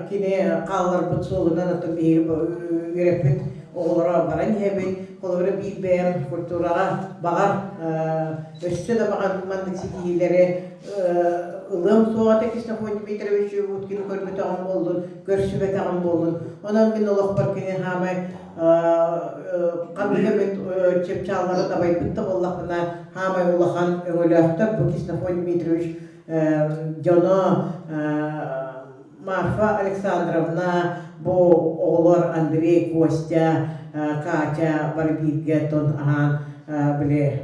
кини калларбыт солунан атын бии үрепит оголора баран хебит колора билбем культурага багар өссө да баган мандык ситиилери ылым соғата Кристофор Дмитриевич уткин көрбөт аган болдун, көрсүбөт аган болдун. Онан мен олох баркene хамай кабилебет чепчалгара табай битте боллакына хамай улахан өңөлөктөр бу Кристофор Дмитриевич жоно Марфа Александровна бу оголор Андрей, Костя, Катя барбирге тон аган биле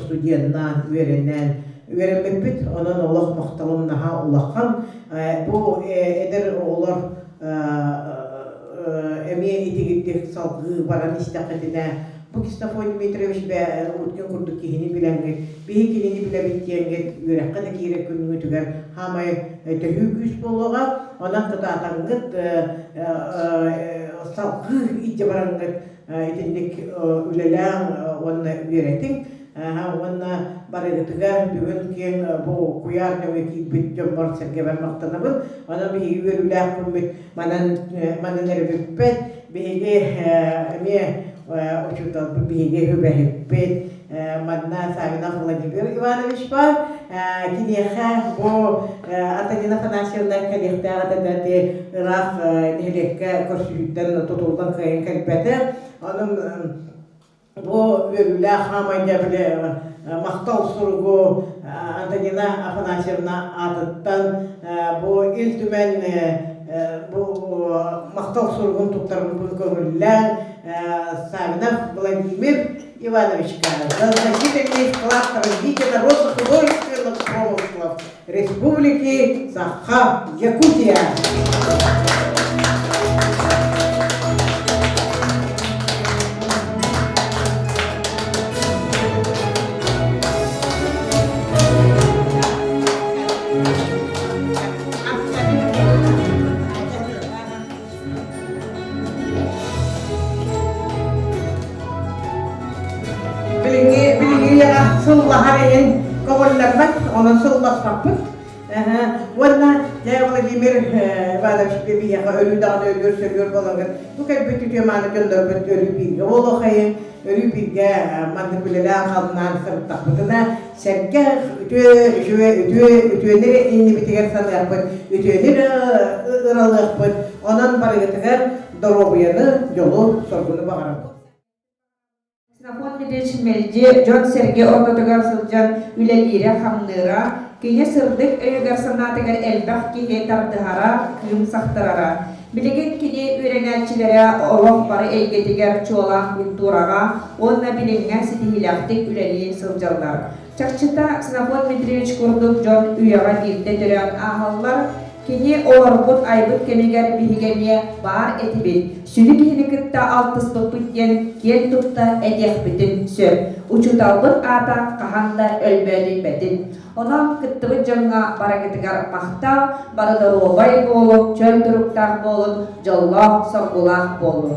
студенттан үйренен Üremek onun Allah muhtalım naha ulakhan bu eder oğlar emiye itigittik salgı baran istakadine bu Kristofor Dmitrievich be utken kurduk kihini bilenget bihi kilini bilebittiyenget yürekkada kire kününü tüger hamay tehügüs boluğa ona kıdatanget salgı iti baranget itindik ülelen onu üretin Ona barıgıtıgar bugün ki bu kuyar neveki bütçem var sergeben maktanabın ona bir yürüler kumbit manan erbipet bihige emiye uçutal bihige hübehipet madna savina Vladimir Ivanoviç var kiniyeha bu Atanina Fanasiyon'dan kalihtar da de Irak nehlekke korsülükten tutuldan kayın kalbete onun bu ürüler hamayda bile maktal surgu Antonina Afanasiyevna adıttan bu iltümen bu maktal surgun tuktarın bu kömürler Savinov Vladimir Иванович Защитник вклад развития народно-художественных промыслов Республики Саха-Якутия. Sıllah kovallanmak, onun sıllah sapık. Valla Vladimir Ivanoviç bebeğe ölü dağını ölüyor, söylüyor falan. Bu kadar bütün tüymanı göndermek ölü bilgi. Oğlu hayın, ölü bilgi mantıklılar kaldınan sırttak. Buna sergah ütüyenleri inni bitiger sana yapın, ütüyenleri ıralı yapın. Onun barıgıtıgar dorobuyanı, yolu, sorgunu bağırın. Kristofor Dmitриевич Melci, John Sergey Ortodogar Sılcan Ülelire Hamnıra, Kine sırdık öyügar sanatıgar elbaq kihe tardıhara, kıyım sahtırara. Bilgin kine ürenelçilere olaq barı eygetiger çoğulaq kulturaga, onna bilinge sitihilaktik Üleliye Sılcanlar. Çakçıta Kristofor Dmitриевич kurduk John üyaga birde dören ahallar, Kini orbut aybut kemiger bihigemiye var etibin. Sülü bihinikıtta altıspı pütyen kel tutta edek bitin söp. Uçutalbut ata kahanda ölbölün betin. Onam kıttıbı jonga baragıtıgar mahta, barıda robay bolu, çöl duruktak bolun, jollah sorgulak bolu.